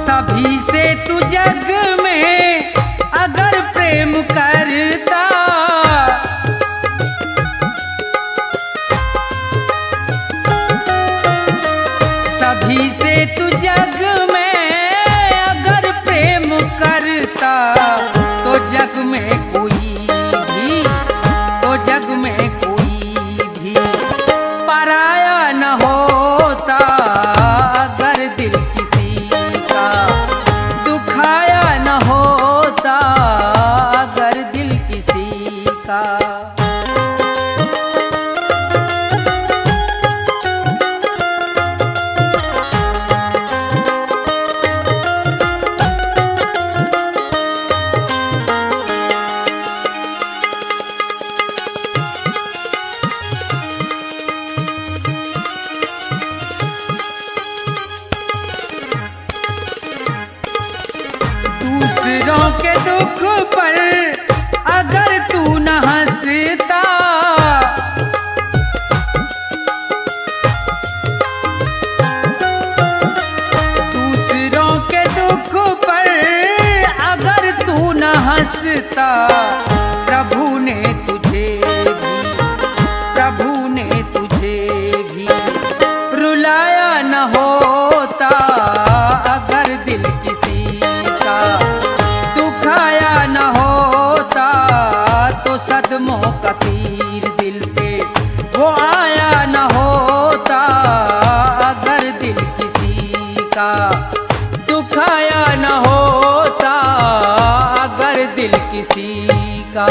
सभी से तू जग में अगर प्रेम करता, सभी से तू जग में अगर प्रेम करता, तो जग में कोई भी, तो जग में कोई भी पराया न होता। अगर दिल किसी का दुखाया न होता, अगर दिल किसी का। दूसरों के दुख पर अगर तू न हंसता, दूसरों के दुख पर अगर तू न हंसता, प्रभु ने तुझे भी, प्रभु ने तुझे भी रुलाया न होता। अगर दिल किसी का दुखाया न होता, तो सदमों का तीर दिल पे वो आया न होता। अगर दिल किसी का दुखाया न होता, अगर दिल किसी का।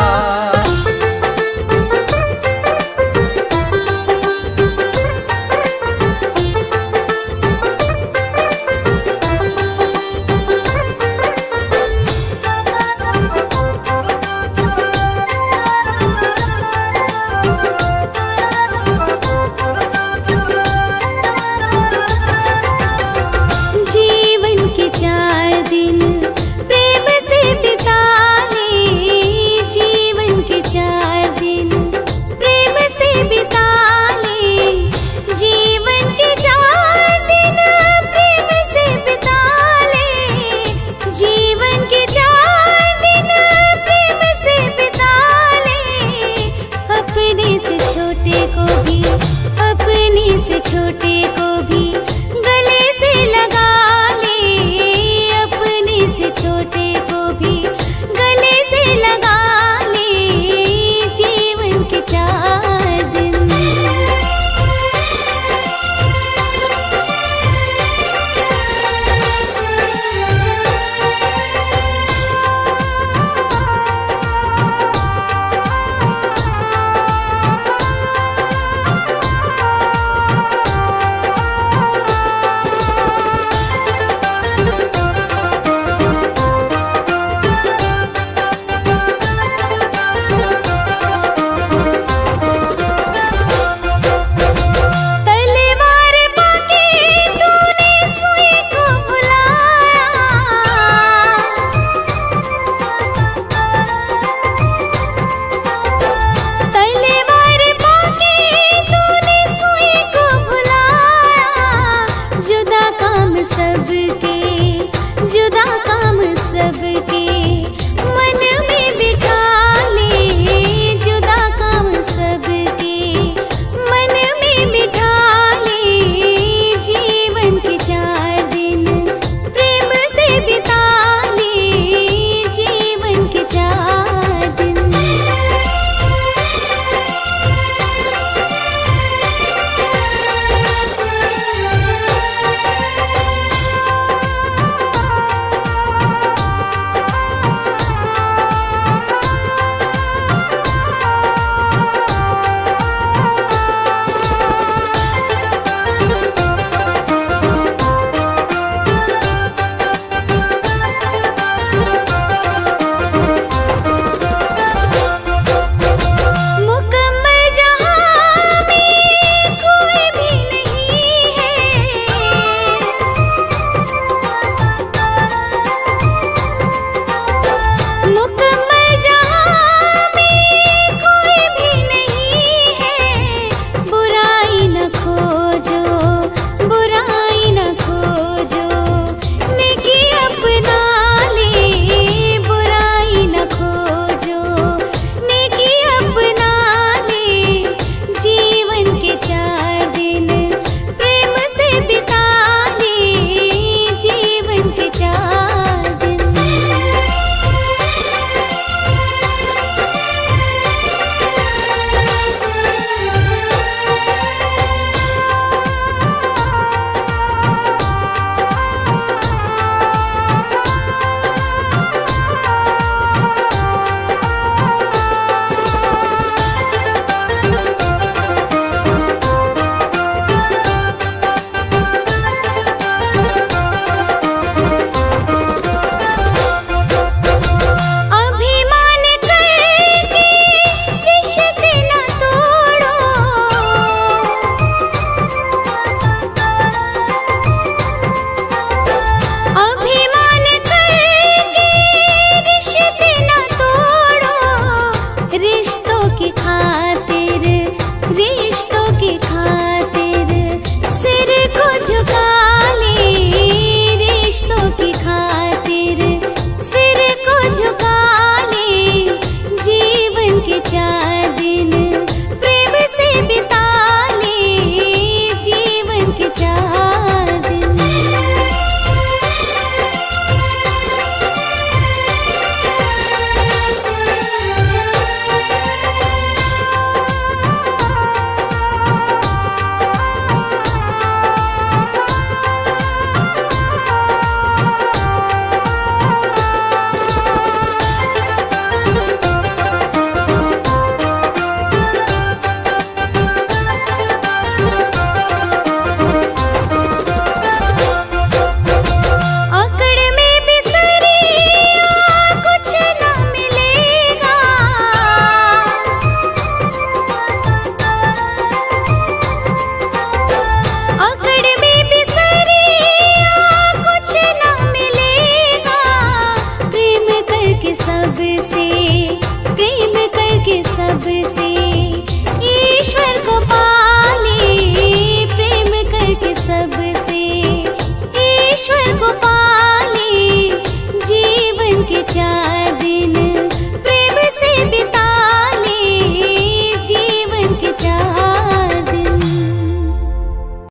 झुका ले जीवन के चार